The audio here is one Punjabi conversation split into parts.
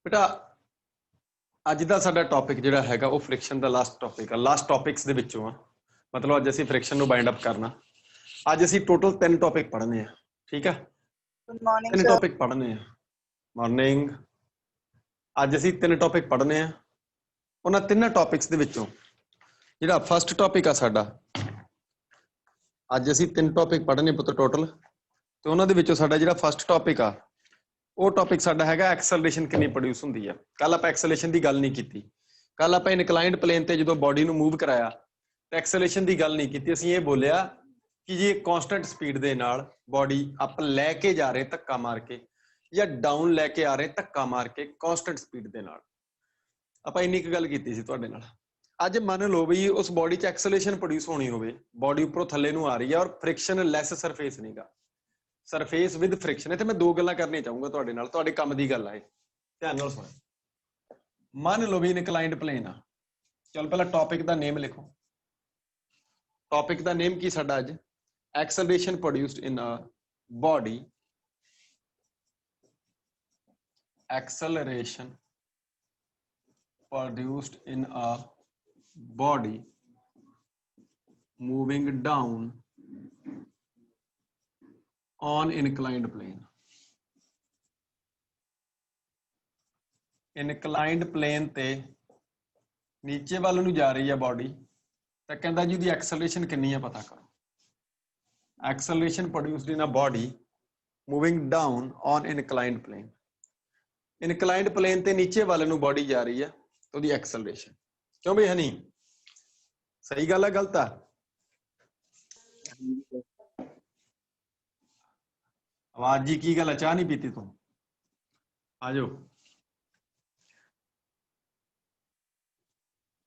बेटा ਅੱਜ ਦਾ ਸਾਡਾ ਟੌਪਿਕ ਜਿਹੜਾ ਹੈਗਾ ਉਹ ਫ੍ਰਿਕਸ਼ਨ ਦਾ ਲਾਸਟ ਟੌਪਿਕ ਆ। ਲਾਸਟ ਟੌਪਿਕਸ ਦੇ ਵਿੱਚੋਂ ਆ, ਮਤਲਬ ਅੱਜ ਅਸੀਂ ਫ੍ਰਿਕਸ਼ਨ ਨੂੰ ਬਾਈਂਡ ਅਪ ਕਰਨਾ। ਅੱਜ ਅਸੀਂ ਟੋਟਲ 3 ਟੌਪਿਕ ਪੜ੍ਹਨੇ ਆ, ਠੀਕ ਆ। Good morning, 3 sir. ਟੌਪਿਕ ਪੜ੍ਹਨੇ ਆ। ਮਾਰਨਿੰਗ। ਅੱਜ ਅਸੀਂ 3 ਟੌਪਿਕ ਪੜ੍ਹਨੇ ਆ। ਉਹਨਾਂ 3 ਟੌਪਿਕਸ ਦੇ ਵਿੱਚੋਂ ਜਿਹੜਾ ਫਸਟ ਟੌਪਿਕ ਆ ਸਾਡਾ, ਅੱਜ ਅਸੀਂ 3 ਟੌਪਿਕ ਪੜ੍ਹਨੇ ਪੁੱਤ ਟੋਟਲ, ਤੇ ਉਹਨਾਂ ਦੇ ਵਿੱਚੋਂ ਸਾਡਾ ਜਿਹੜਾ ਫਸਟ ਟੌਪਿਕ ਆ ਉਹ ਟੌਪਿਕ ਸਾਡਾ ਹੈਗਾ ਐਕਸਲਰੇਸ਼ਨ ਕਿੰਨੀ ਪ੍ਰੋਡਿਊਸ ਹੁੰਦੀ ਆ। ਕੱਲ ਆਪਾਂ ਐਕਸਲਰੇਸ਼ਨ ਦੀ ਗੱਲ ਨਹੀਂ ਕੀਤੀ। ਕੱਲ ਆਪਾਂ ਇਨਕਲਾਈਨਡ ਪਲੇਨ ਤੇ ਜਦੋਂ ਬੋਡੀ ਨੂੰ ਮੂਵ ਕਰਾਇਆ ਤੇ ਐਕਸਲਰੇਸ਼ਨ ਦੀ ਗੱਲ ਨਹੀਂ ਕੀਤੀ। ਅਸੀਂ ਇਹ ਬੋਲਿਆ ਕਿ ਜੇ ਕਾਂਸਟੈਂਟ ਸਪੀਡ ਦੇ ਨਾਲ ਬੋਡੀ ਅਪ ਲੈ ਕੇ ਜਾ ਰਹੇ ਧੱਕਾ ਮਾਰ ਕੇ ਜਾਂ ਡਾਊਨ ਲੈ ਕੇ ਆ ਰਹੇ ਧੱਕਾ ਮਾਰ ਕੇ ਕਾਂਸਟੈਂਟ ਸਪੀਡ ਦੇ ਨਾਲ, ਆਪਾਂ ਇੰਨੀ ਕੁ ਗੱਲ ਕੀਤੀ ਸੀ ਤੁਹਾਡੇ ਨਾਲ। ਅੱਜ ਮੰਨ ਲਓ ਵੀ ਉਸ ਬੋਡੀ 'ਚ ਐਕਸਲਰੇਸ਼ਨ ਪ੍ਰੋਡਿਊਸ ਹੋਣੀ ਹੋਵੇ, ਬੋਡੀ ਉੱਪਰੋਂ ਥੱਲੇ ਨੂੰ ਆ ਰਹੀ ਹੈ ਔਰ ਫ੍ਰਿਕਸ਼ਨ ਲੈਸ ਸਰਫੇਸ ਨਹੀਂਗਾ, ਸਰਫੇਸ ਵਿਦ ਫ੍ਰਿਕਸ਼ਨ। ਇੱਥੇ ਮੈਂ 2 ਗੱਲਾਂ ਕਰਨੀਆਂ ਚਾਹੂੰਗਾ ਤੁਹਾਡੇ ਨਾਲ, ਤੁਹਾਡੇ ਕੰਮ ਦੀ ਗੱਲ ਆ ਇਹ, ਧਿਆਨ ਨਾਲ ਸੁਣੋ। ਮੰਨ ਲਓ ਵੀ ਇਨਕਲਾਈਨਡ ਪਲੇਨ ਆ। ਚਲੋ ਪਹਿਲਾਂ ਟੌਪਿਕ ਦਾ ਨੇਮ ਲਿਖੋ। ਟੌਪਿਕ ਦਾ ਨੇਮ ਕੀ ਸਾਡਾ ਅੱਜ? Acceleration produced in a body, acceleration produced in a body moving down on inclined plane. Inclined plane ਤੇ ਨੀਚੇ ਵੱਲ ਨੂੰ ਜਾ ਰਹੀ ਹੈ ਬੋਡੀ, ਤਾਂ ਕਹਿੰਦਾ ਜੀ ਉਹਦੀ ਐਕਸਲਰੇਸ਼ਨ ਕਿੰਨੀ ਹੈ ਪਤਾ ਕਰੋ। Acceleration produced in a body moving down on inclined plane. Inclined plane ਤੇ ਨੀਚੇ ਵੱਲ ਨੂੰ ਬੋਡੀ ਜਾ ਰਹੀ ਹੈ, ਉਹਦੀ ਐਕਸਲਰੇਸ਼ਨ। ਕਿਉਂ ਬਈ ਹਨੀ? ਸਹੀ ਗੱਲ ਆ ਗਲਤ ਆ? ਆਵਾਜ਼ ਜੀ ਕੀ ਗੱਲ ਆ? ਚਾਹ ਨਹੀਂ ਪੀਤੀ ਤੂੰ? ਆ ਜਾਓ।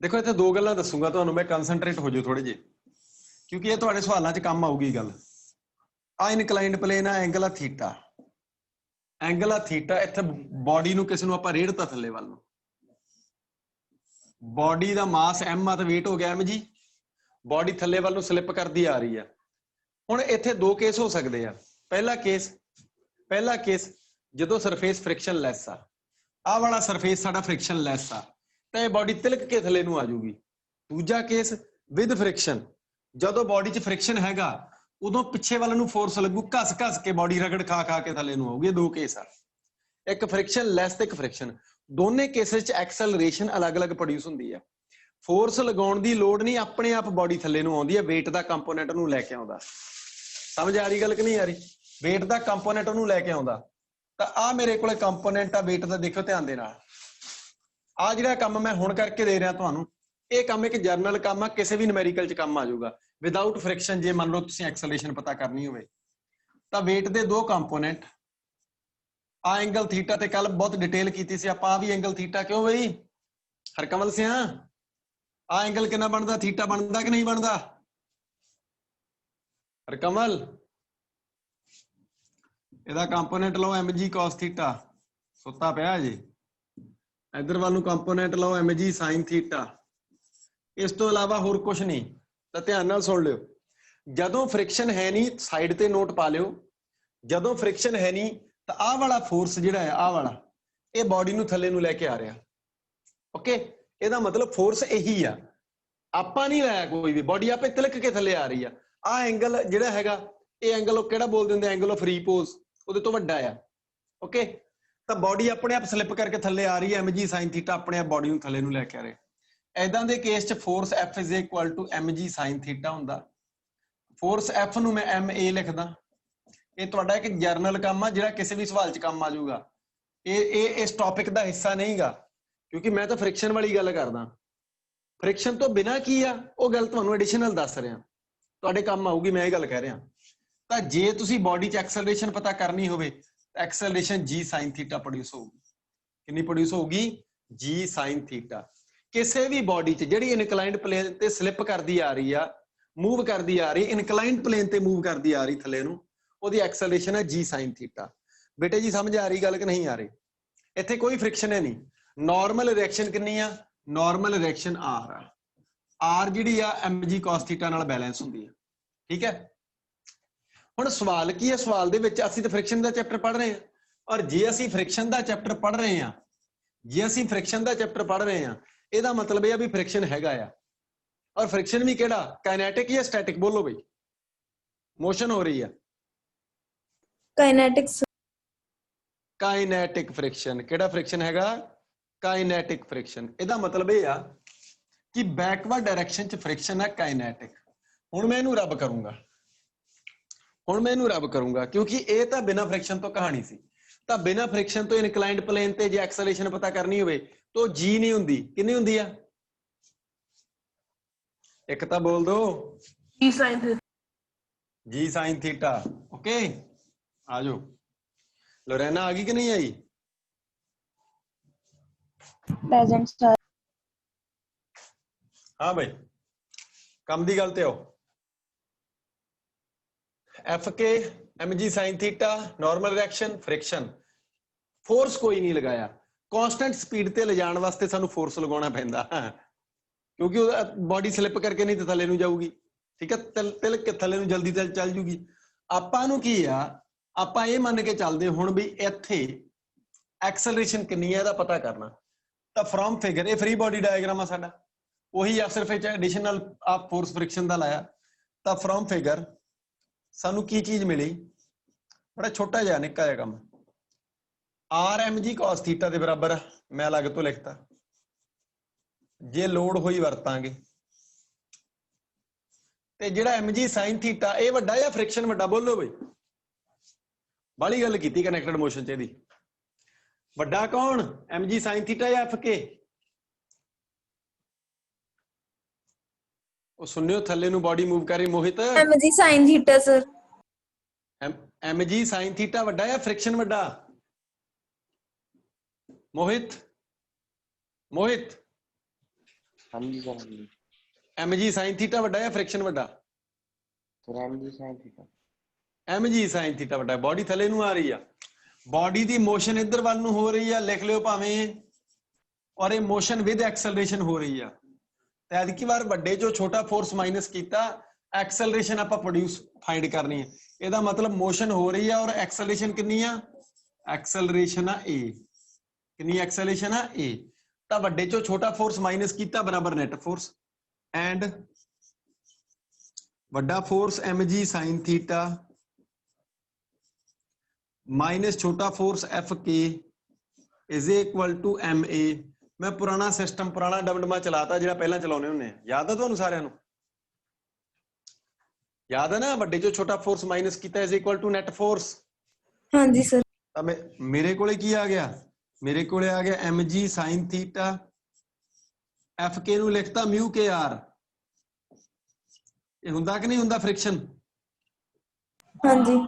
ਦੇਖੋ ਇੱਥੇ 2 ਗੱਲਾਂ ਦੱਸੂਗਾ ਤੁਹਾਨੂੰ ਮੈਂ, ਕਨਸੈਂਟਰੇਟ ਹੋ ਜਾਓ ਥੋੜੇ ਜਿਹੇ, ਕਿਉਂਕਿ ਇਹ ਤੁਹਾਡੇ ਸਵਾਲਾਂ 'ਚ ਕੰਮ ਆਊਗੀ ਗੱਲ। ਆ ਇਨਕਲਾਈਨਡ ਪਲੇਨ ਆ, ਐਂਗਲ ਆ ਥੀਟਾ, ਐਂਗਲ ਆ ਥੀਟਾ। ਇੱਥੇ ਬੋਡੀ ਨੂੰ ਕਿਸੇ ਨੂੰ ਆਪਾਂ ਰੇੜਤਾ ਥੱਲੇ ਵੱਲ ਨੂੰ, ਬੋਡੀ ਦਾ ਮਾਸ m ਆ ਤੇ weight ਹੋ ਗਿਆ m ਜੀ। ਬੋਡੀ ਥੱਲੇ ਵੱਲ ਨੂੰ ਸਲਿੱਪ ਕਰਦੀ ਆ ਰਹੀ ਆ। ਹੁਣ ਇੱਥੇ 2 ਕੇਸ ਹੋ ਸਕਦੇ ਆ। ਪਹਿਲਾ ਕੇਸ ਜਦੋਂ ਸਰਫੇਸ ਫ੍ਰਿਕਸ਼ਨ ਲੈਸ ਆ, ਆਹ ਵਾਲਾ ਸਰਫੇਸ ਸਾਡਾ ਫ੍ਰਿਕਸ਼ਨ ਲੈਸ ਆ, ਤਾਂ ਇਹ ਬੋਡੀ ਤਿਲਕ ਕੇ ਥੱਲੇ ਨੂੰ ਆ ਜਾਊਗੀ। ਦੂਜਾ ਕੇਸ ਵਿਦ ਫ੍ਰਿਕਸ਼ਨ, ਜਦੋਂ ਬੋਡੀ 'ਚ ਫ੍ਰਿਕਸ਼ਨ ਹੈਗਾ ਉਦੋਂ ਪਿੱਛੇ ਵੱਲ ਨੂੰ ਫੋਰਸ ਲੱਗੂ, ਘਸ ਘਸ ਕੇ ਬੋਡੀ ਰਗੜ ਖਾ ਖਾ ਕੇ ਥੱਲੇ ਨੂੰ ਆਊਗੀ। ਇਹ 2 ਕੇਸ ਆ, ਇੱਕ ਫ੍ਰਿਕਸ਼ਨ ਲੈਸ ਤੇ ਇੱਕ ਫ੍ਰਿਕਸ਼ਨ। ਦੋਨੇ ਕੇਸਿਸ 'ਚ ਐਕਸਲਰੇਸ਼ਨ ਅਲੱਗ-ਅਲੱਗ ਪ੍ਰੋਡਿਊਸ ਹੁੰਦੀ ਆ। ਫੋਰਸ ਲਗਾਉਣ ਦੀ ਲੋੜ ਨਹੀਂ, ਆਪਣੇ ਆਪ ਬੋਡੀ ਥੱਲੇ ਨੂੰ ਆਉਂਦੀ ਹੈ, weight ਦਾ ਕੰਪੋਨੈਂਟ ਨੂੰ ਲੈ ਕੇ ਆਉਂਦਾ। ਸਮਝ ਆ ਰਹੀ ਗੱਲ ਕਿ ਨਹੀਂ ਆ ਰਹੀ? weight ਦਾ ਕੰਪੋਨੈਂਟ ਉਹਨੂੰ ਲੈ ਕੇ ਆਉਂਦਾ। ਤਾਂ ਆ ਮੇਰੇ ਕੋਲੇ ਕੰਪੋਨੈਂਟ ਆ weight ਦਾ, ਦੇਖੋ ਧਿਆਨ ਦੇ ਨਾਲ। ਆ ਜਿਹੜਾ ਕੰਮ ਮੈਂ ਹੁਣ ਕਰਕੇ ਦੇ ਰਿਹਾ ਤੁਹਾਨੂੰ, ਇਹ ਕੰਮ ਇੱਕ ਜਰਨਲ ਕੰਮ ਆ, ਕਿਸੇ ਵੀ ਨਿਊਮੈਰੀਕਲ 'ਚ ਕੰਮ ਆ ਜਾਊਗਾ। ਵਿਦਆਊਟ ਫ੍ਰਿਕਸ਼ਨ ਜੇ ਮੰਨ ਲਓ ਤੁਸੀਂ ਐਕਸਲਰੇਸ਼ਨ ਪਤਾ ਕਰਨੀ ਹੋਵੇ ਤਾਂ weight ਦੇ 2 ਕੰਪੋਨੈਂਟ, ਆ ਐਂਗਲ ਥੀਟਾ ਤੇ ਕੱਲ ਬਹੁਤ ਡਿਟੇਲ ਕੀਤੀ ਸੀ ਆਪਾਂ। ਆ ਵੀ ਐਂਗਲ ਥੀਟਾ, ਕਿਉਂ ਬਈ ਹਰਕਮਲ ਸਿਆ? ਆ ਐਂਗਲ ਕਿੰਨਾ ਬਣਦਾ? ਥੀਟਾ ਬਣਦਾ ਕਿ ਨਹੀਂ ਬਣਦਾ ਹਰਕਮਲ? ਇਹਦਾ ਕੰਪੋਨੈਂਟ ਲਓ mg cos ਥੀਟਾ, ਸੁੱਤਾ ਪਿਆ ਜੀ। ਇਧਰ ਵੱਲ ਨੂੰ ਕੰਪੋਨੈਂਟ ਲਓ mg sin ਥੀਟਾ। ਇਸ ਤੋਂ ਇਲਾਵਾ ਹੋਰ ਕੁਝ ਨਹੀਂ। ਤਾਂ ਧਿਆਨ ਨਾਲ ਸੁਣ ਲਿਓ, ਜਦੋਂ ਫ੍ਰਿਕਸ਼ਨ ਹੈ ਨਹੀਂ, ਸਾਈਡ ਤੇ ਨੋਟ ਪਾ ਲਿਓ, ਜਦੋਂ ਫ੍ਰਿਕਸ਼ਨ ਹੈ ਨਹੀਂ ਤਾਂ ਆਹ ਵਾਲਾ ਫੋਰਸ ਜਿਹੜਾ ਹੈ, ਆਹ ਵਾਲਾ, ਇਹ ਬੋਡੀ ਨੂੰ ਥੱਲੇ ਨੂੰ ਲੈ ਕੇ ਆ ਰਿਹਾ। ਓਕੇ, ਇਹਦਾ ਮਤਲਬ ਫੋਰਸ ਇਹੀ ਆ, ਆਪਾਂ ਨਹੀਂ ਲਾਇਆ ਕੋਈ ਵੀ, ਬੋਡੀ ਆਪੇ ਤਿਲਕ ਕੇ ਥੱਲੇ ਆ ਰਹੀ ਆ। ਆਹ ਐਂਗਲ ਜਿਹੜਾ ਹੈਗਾ, ਇਹ ਐਂਗਲ ਉਹ ਕਿਹੜਾ ਬੋਲਦੇ ਹੁੰਦੇ? ਐਂਗਲ ਆਫ ਰੀਪੋਜ਼, ਉਹਦੇ ਤੋਂ ਵੱਡਾ ਆ। ਓਕੇ, ਤਾਂ ਬੋਡੀ ਆਪਣੇ ਆਪ ਸਲਿੱਪ ਕਰਕੇ ਥੱਲੇ ਆ ਰਹੀ ਹੈ, mg sin ਥੀਟਾ ਆਪਣੇ ਆਪ ਬੋਡੀ ਨੂੰ ਥੱਲੇ ਨੂੰ ਲੈ ਕੇ ਆ ਰਿਹਾ। ਏਦਾਂ ਦੇ ਕੇਸ 'ਚ force F is equal to mg sin theta ਹੁੰਦਾ। ਫੋਰਸ F ਨੂੰ ਮੈਂ ma ਲਿਖਦਾ। ਇਹ ਤੁਹਾਡਾ ਇੱਕ ਜਰਨਲ ਕੰਮ ਆ, ਜਿਹੜਾ ਕਿਸੇ ਵੀ ਸਵਾਲ 'ਚ ਕੰਮ ਆ ਜਾਊਗਾ। ਇਹ ਇਸ ਟੌਪਿਕ ਦਾ ਹਿੱਸਾ ਨਹੀਂਗਾ, ਕਿਉਂਕਿ ਮੈਂ ਤਾਂ ਫ੍ਰਿਕਸ਼ਨ ਵਾਲੀ ਗੱਲ ਕਰਦਾ। ਫ੍ਰਿਕਸ਼ਨ ਤੋਂ ਬਿਨਾਂ ਕੀ ਆ ਉਹ ਗੱਲ ਤੁਹਾਨੂੰ ਐਡੀਸ਼ਨਲ ਦੱਸ ਰਿਹਾ, ਤੁਹਾਡੇ ਕੰਮ ਆਊਗੀ, ਮੈਂ ਇਹ ਗੱਲ ਕਹਿ ਰਿਹਾ। ਤਾਂ ਜੇ ਤੁਸੀਂ ਬੋਡੀ 'ਚ ਐਕਸਲਰੇਸ਼ਨ ਪਤਾ ਕਰਨੀ ਹੋਵੇ, acceleration g sin theta produce ਹੋਊਗੀ। ਕਿੰਨੀ ਪ੍ਰੋਡਿਊਸ ਹੋਊਗੀ? g sin theta. ਕਿਸੇ ਵੀ ਬੋਡੀ 'ਚ ਜਿਹੜੀ ਇਨਕਲਾਈਨਡ ਪਲੇਨ ਤੇ ਸਲਿੱਪ ਕਰਦੀ ਆ ਰਹੀ ਆ, ਮੂਵ ਕਰਦੀ ਆ ਰਹੀ, ਇਨਕਲਾਈਨਡ ਪਲੇਨ ਤੇ ਮੂਵ ਕਰਦੀ ਆ ਰਹੀ ਥੱਲੇ ਨੂੰ, ਉਹਦੀ ਐਕਸਲਰੇਸ਼ਨ ਹੈ g sin ਥੀਟਾ। ਬੇਟੇ ਜੀ ਸਮਝ ਆ ਰਹੀ ਗੱਲ ਕਿ ਨਹੀਂ ਆ ਰਹੀ? ਇੱਥੇ ਕੋਈ ਫ੍ਰਿਕਸ਼ਨ ਹੈ ਨਹੀਂ। ਨਾਰਮਲ ਰਿਐਕਸ਼ਨ ਕਿੰਨੀ ਆ? ਨਾਰਮਲ ਰਿਐਕਸ਼ਨ r ਆ। r ਜਿਹੜੀ ਆ mg cos ਥੀਟਾ ਨਾਲ ਬੈਲੈਂਸ ਹੁੰਦੀ ਹੈ। ਠੀਕ ਹੈ, ਹੁਣ ਸਵਾਲ ਕੀ ਹੈ? ਸਵਾਲ ਦੇ ਵਿੱਚ ਅਸੀਂ ਤਾਂ ਫ੍ਰਿਕਸ਼ਨ ਦਾ ਚੈਪਟਰ ਪੜ੍ਹ ਰਹੇ ਹਾਂ, ਔਰ ਜੇ ਅਸੀਂ ਫ੍ਰਿਕਸ਼ਨ ਦਾ ਚੈਪਟਰ ਪੜ੍ਹ ਰਹੇ ਹਾਂ ਜੇ ਅਸੀਂ ਫ੍ਰਿਕਸ਼ਨ ਦਾ ਚੈਪਟਰ ਪੜ੍ਹ ਰਹੇ ਹਾਂ ਇਹਦਾ ਮਤਲਬ ਇਹ ਆ ਵੀ ਫ੍ਰਿਕਸ਼ਨ ਹੈਗਾ ਆ, ਔਰ ਫ੍ਰਿਕਸ਼ਨ ਵੀ ਕਿਹੜਾ, ਕਾਇਨੈਟਿਕ ਜਾਂ ਸਟੈਟਿਕ, ਬੋਲੋ ਬਈ। ਮੋਸ਼ਨ ਹੋ ਰਹੀ ਆ, ਕਾਈਨੈਟਿਕਸ। ਕਾਇਨੈਟਿਕ ਫ੍ਰਿਕਸ਼ਨ। ਕਿਹੜਾ ਫ੍ਰਿਕਸ਼ਨ ਹੈਗਾ, ਕਾਇਨੈਟਿਕ ਫ੍ਰਿਕਸ਼ਨ। ਇਹਦਾ ਮਤਲਬ ਇਹ ਆ ਕਿ ਬੈਕਵਰਡ ਡਾਇਰੈਕਸ਼ਨ ਚ ਫ੍ਰਿਕਸ਼ਨ ਹੈ ਕਾਇਨੈਟਿਕ। ਹੁਣ ਮੈਂ ਇਹਨੂੰ ਰੱਬ ਕਰੂੰਗਾ, ਕਿਉਂਕਿ ਇਹ ਤਾਂ ਬਿਨਾਂ ਫ੍ਰਿਕਸ਼ਨ ਤੋਂ ਕਹਾਣੀ ਸੀ। ਤਾਂ ਬਿਨਾਂ ਫ੍ਰਿਕਸ਼ਨ ਤੋਂ ਇਨਕਲਾਈਨਡ ਪਲੇਨ ਤੇ ਜੇ ਐਕਸਲਰੇਸ਼ਨ ਪਤਾ ਕਰਨੀ ਹੋਵੇ ਤਾਂ ਜੀ ਨਹੀਂ ਹੁੰਦੀ, ਕਿੰਨੀ ਹੁੰਦੀ ਆ? ਇੱਕ ਤਾਂ ਬੋਲ ਦੋ, ਜੀ ਸਾइन थीटा। ओके, आ जाओ। लोरेना आ गई कि नहीं आई? Present sir. हाँ भाई, कम दी गल ते आओ। एफ के एम जी sine theta, normal reaction, friction. Force कोई नहीं लगाया, कांस्टेंट स्पीड ते ले जाण वास्ते सानू फोर्स लगाउणा पैंदा, क्योंकि बॉडी स्लिप करके नहीं तो थले नूं जाऊगी। ठीक है, तिल के थले नूं जल्दी चल जूगी। ਆਪਾਂ ਨੂੰ ਕੀ ਆ, ਆਪਾਂ ਇਹ ਮੰਨ ਕੇ ਚੱਲਦੇ ਹੁਣ ਵੀ ਇੱਥੇ ਐਕਸਲਰੇਸ਼ਨ ਕਿੰਨੀ ਹੈ ਇਹਦਾ ਪਤਾ ਕਰਨਾ। ਤਾਂ ਫਰੋਮ ਫਿਗਰ, ਇਹ ਫ੍ਰੀ ਬੋਡੀ ਡਾਇਗਰਾਮ ਆ ਸਾਡਾ, ਉਹੀ ਆ, ਸਿਰਫ ਇਹ ਐਡੀਸ਼ਨਲ ਆਪ ਫੋਰਸ ਫ੍ਰਿਕਸ਼ਨ ਦਾ ਲਾਇਆ। ਤਾਂ ਫਰੋਮ ਫਿਗਰ ਸਾਨੂੰ ਕੀ ਚੀਜ਼ ਮਿਲੀ, ਬੜਾ ਛੋਟਾ ਜਿਹਾ ਨਿੱਕਾ ਜਿਹਾ ਕੰਮ, R M G cos theta ਦੇ ਬਰਾਬਰ, ਮੈਂ ਅਲੱਗ ਤੋਂ ਲਿਖਤਾ, ਜੇ ਲੋਡ ਹੋਈ ਵਰਤਾਂਗੇ। ਤੇ ਜਿਹੜਾ ਐਮ ਜੀ ਸਾਈਨ ਥੀਟਾ ਇਹ ਵੱਡਾ ਜਾਂ ਫ੍ਰਿਕਸ਼ਨ ਵੱਡਾ, ਬੋਲੋ ਬਈ। ਬਾਲੀ ਗੱਲ ਕੀਤੀ ਕਨੈਕਟਡ ਮੋਸ਼ਨ ਚ, ਇਹਦੀ ਵੱਡਾ ਕੌਣ, ਐਮ ਜੀ ਸਾਈਨ ਥੀਟਾ ਜਾਂ ਐਫ ਕੇ? ਉਹ ਸੁਣਿਓ, ਥੱਲੇ ਨੂੰ ਬਾਡੀ ਮੂਵ ਕਰ ਰਹੀ ਮੋਹਿਤ। एम जी sine theta sir. M G sine theta ਵੱਡਾ ਜਾਂ ਫ੍ਰਿਕਸ਼ਨ ਵੱਡਾ? ਮੋਹਿਤ ਹਾਂਜੀ ਸਰ, ਹਾਂਜੀ ਐਮ ਜੀ ਸਾਈਨ ਥੀਟਾ ਵੱਡਾ ਜਾਂ ਫ੍ਰਿਕਸ਼ਨ ਵੱਡਾ? Sir M G sine theta. M G sine theta ਵੱਡਾ। ਬਾਡੀ ਥੱਲੇ ਨੂੰ ਆ ਰਹੀ ਆ, ਬਾਡੀ ਦੀ ਮੋਸ਼ਨ ਇੱਧਰ ਵੱਲ ਨੂੰ ਹੋ ਰਹੀ ਆ, ਲਿਖ ਲਿਓ ਭਾਵੇਂ, ਔਰ ਇਹ ਮੋਸ਼ਨ ਵਿਦ ਐਕਸਲਰੇਸ਼ਨ ਹੋ ਰਹੀ ਆ। ਤੇ ਐਤਕੀ ਵਾਰ ਵੱਡੇ ਚੋਂ ਛੋਟਾ ਫੋਰਸ ਮਾਈਨਸ ਕੀਤਾ, ਐਕਸਲਰੇਸ਼ਨ ਆਪਾਂ ਪ੍ਰੋਡਿਊਸ ਫਾਈਂਡ ਕਰਨੀ ਹੈ। ਇਹਦਾ ਮਤਲਬ ਮੋਸ਼ਨ ਹੋ ਰਹੀ ਆ ਔਰ ਐਕਸਲਰੇਸ਼ਨ ਕਿੰਨੀ ਆ, ਐਕਸਲਰੇਸ਼ਨ ਆ A। ਕਿੰਨੀ ਐਕਸਲਰੇਸ਼ਨ ਆ A। ਤਾਂ ਵੱਡੇ ਚੋਂ ਛੋਟਾ ਫੋਰਸ ਮਾਈਨਸ ਕੀਤਾ ਬਰਾਬਰ ਨੈਟ ਫੋਰਸ, ਐਂਡ ਵੱਡਾ force M G sine theta minus ਛੋਟਾ force F K is equal to M A. ਮੈਂ ਪੁਰਾਣਾ ਸਿਸਟਮ, ਪੁਰਾਣਾ ਡਮਡਮਾ ਚਲਾਤਾ ਜਿਹੜਾ ਪਹਿਲਾਂ ਚਲਾਉਣੇ ਹੁੰਦੇ ਆ, ਯਾਦ ਆ ਤੁਹਾਨੂੰ ਸਾਰਿਆਂ ਨੂੰ? ਯਾਦ ਹੈ ਨਾ, ਵੱਡੇ ਚੋਂ ਛੋਟਾ ਫੋਰਸ ਮਾਈਨਸ ਕੀਤਾ is equal to net force. हाँ जी सर। ਤਾਂ ਮੇਰੇ ਕੋਲੇ ਕੀ ਆ ਗਿਆ, ਮੇਰੇ ਕੋਲੇ ਆ ਗਿਆ M G sine theta, F ਕੇ ਨੂੰ ਲਿਖਤਾ ਮਿਊ ਕੇ ਆਰ। ਇਹ ਹੁੰਦਾ ਕਿ ਨਹੀਂ ਹੁੰਦਾ ਫ੍ਰਿਕਸ਼ਨ? हाँ जी।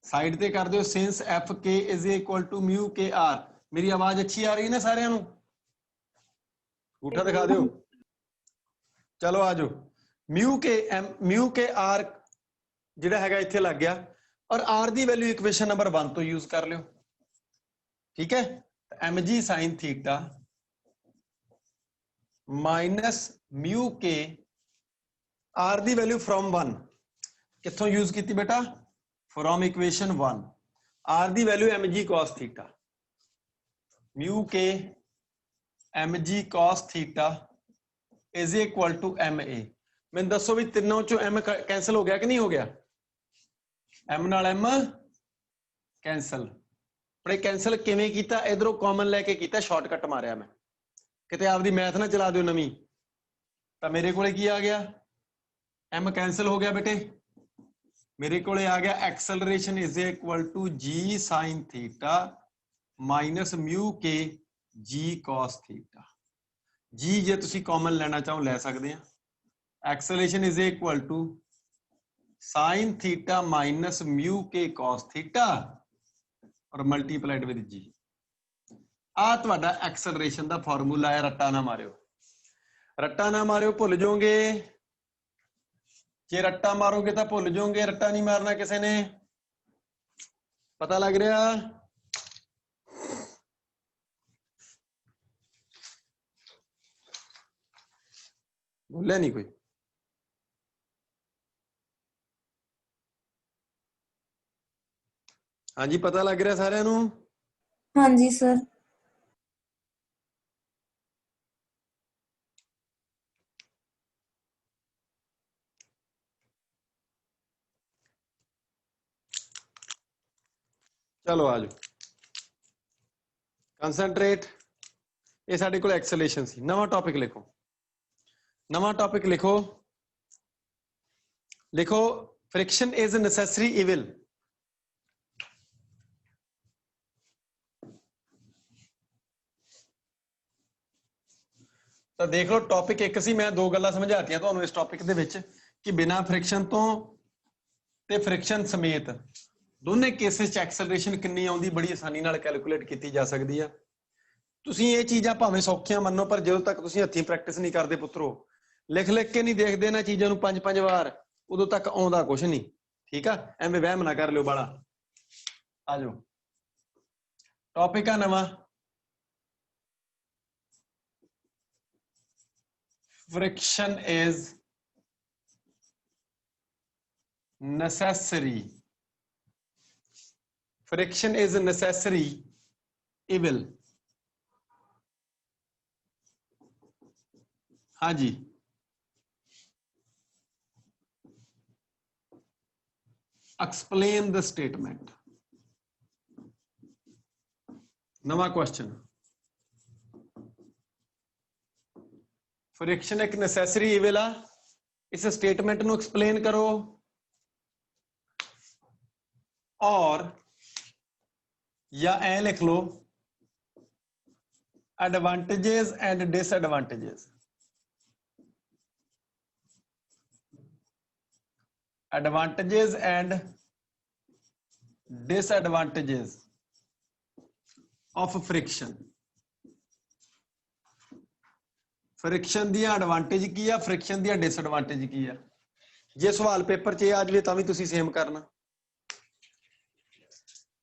ਸਾਈਡ ਤੇ ਕਰ ਦਿਓ, since F K is equal to mu K R. ਮੇਰੀ ਆਵਾਜ਼ ਅੱਛੀ ਆ ਰਹੀ ਨਾ ਸਾਰਿਆਂ ਨੂੰ? ਅੰਗੂਠਾ ਦਿਖਾ ਦਿਓ। ਚਲੋ ਆ ਜਾਓ। ਮਿਊ ਕੇ ਆਰ ਜਿਹੜਾ ਹੈਗਾ ਇੱਥੇ ਲੱਗ ਗਿਆ, ਔਰ ਆਰ ਦੀ ਵੈਲਿਊ ਇਕੁਏਸ਼ਨ ਨੰਬਰ 1 ਤੋਂ ਯੂਜ਼ ਕਰ ਲਿਓ। ਠੀਕ ਹੈ, M G sine theta minus mu K R ਦੀ ਵੈਲਿਊ ਫਰੋਮ 1 ਕਿੱਥੋਂ ਯੂਜ਼ ਕੀਤੀ ਬੇਟਾ? From equation 1। ਆਰ ਦੀ value M G cos theta, mu K M G cos theta is equal to M A. ਮੈਨੂੰ ਦੱਸੋ ਵੀ ਤਿੰਨੋਂ ਚੋਂ ਐਮ ਕੈਂਸਲ ਹੋ ਗਿਆ ਕਿ ਨਹੀਂ ਹੋ ਗਿਆ? ਐਮ ਨਾਲ ਐਮ ਕੈਂਸਲ। ਪਰ ਇਹ ਕੈਂਸਲ ਕਿਵੇਂ ਕੀਤਾ? ਇਧਰੋਂ ਕਾਮਨ ਲੈ ਕੇ ਕੀਤਾ, ਸ਼ਾਰਟਕਟ ਮਾਰਿਆ ਮੈਂ। ਕਿਤੇ ਆਪਦੀ ਮੈਥ ਨਾ ਚਲਾ ਦਿਓ ਨਵੀਂ। ਤਾਂ ਮੇਰੇ ਕੋਲੇ ਕੀ ਆ ਗਿਆ, ਐਮ ਕੈਂਸਲ ਹੋ ਗਿਆ ਬੇਟੇ। ਮੇਰੇ ਕੋਲੇ ਆ ਗਿਆ ਐਕਸਲਰੇਸ਼ਨ ਇਜ਼ ਇਕੁਅਲ ਟੂ ਜੀ ਸਾਈਨ ਥੀਟਾ ਮਾਈਨਸ ਮਿਊ ਕੇ ਜੀ ਕਾਸ ਥੀਟਾ। ਜੀ ਜੇ ਤੁਸੀਂ ਕਾਮਨ ਲੈਣਾ ਚਾਹੋ ਲੈ ਸਕਦੇ ਆ। Acceleration is equal to sine theta minus mu k cos theta और मल्टीप्लाइड विद जी। आ तुहाडा एक्सलरेशन दा फार्मूला है। रट्टा ना मारियो, रट्टा ना मारियो, भुल जाओगे। जे रट्टा मारोगे तो भुल जाओगे, रट्टा नहीं मारना किसी ने। पता लग रहा? बोलिया नहीं कोई? हाँ जी, पता लग रहा सारे नू? हाँ जी सर। चलो आ जाओ। कंसंट्रेट, ये साडे कोल एक्सेलेरेशन सी। नवा टॉपिक लिखो, नवा टॉपिक लिखो, लिखो फ्रिक्शन इज नेसेसरी इविल। तो देख लो टॉपिक एक सी, मैं दो गल्लां समझातियां तुहानूं इस टॉपिक दे विच कि बिना फ्रिक्शन तो ते फ्रिक्शन समेत दोने केसेस च एक्सेलरेशन कितनी आउंदी बड़ी आसानी नाल कैलकुलेट की जा सकती है। तुसीं ये चीज़ां भावें सौखियां मन्नो, पर ਜਦੋਂ तक तुसीं हत्थीं प्रैक्टिस नहीं करते पुत्रो, लिख लिख के नहीं देखते ना चीज़ों नूं 5-5 वार, उदों तक आउंदा कुछ नहीं। ठीक है, एवें वहम ना कर लियो बाला। आ जाओ, टॉपिक आ नवा, friction is necessary, friction is necessary evil। हाँ जी, explain the statement। नवा क्वेश्चन, फ्रिक्शन एक necessary evil आ, इस स्टेटमेंट नूं एक्सप्लेन करो, और या ऐ लिख लो advantages and disadvantages. Advantages and disadvantages of friction. Friction दी एडवांटेज की है, फ्रिक्शन दी डिसएडवांटेज की है। जे सवाल पेपर च आ जाए तां भी तुसीं सेम करना।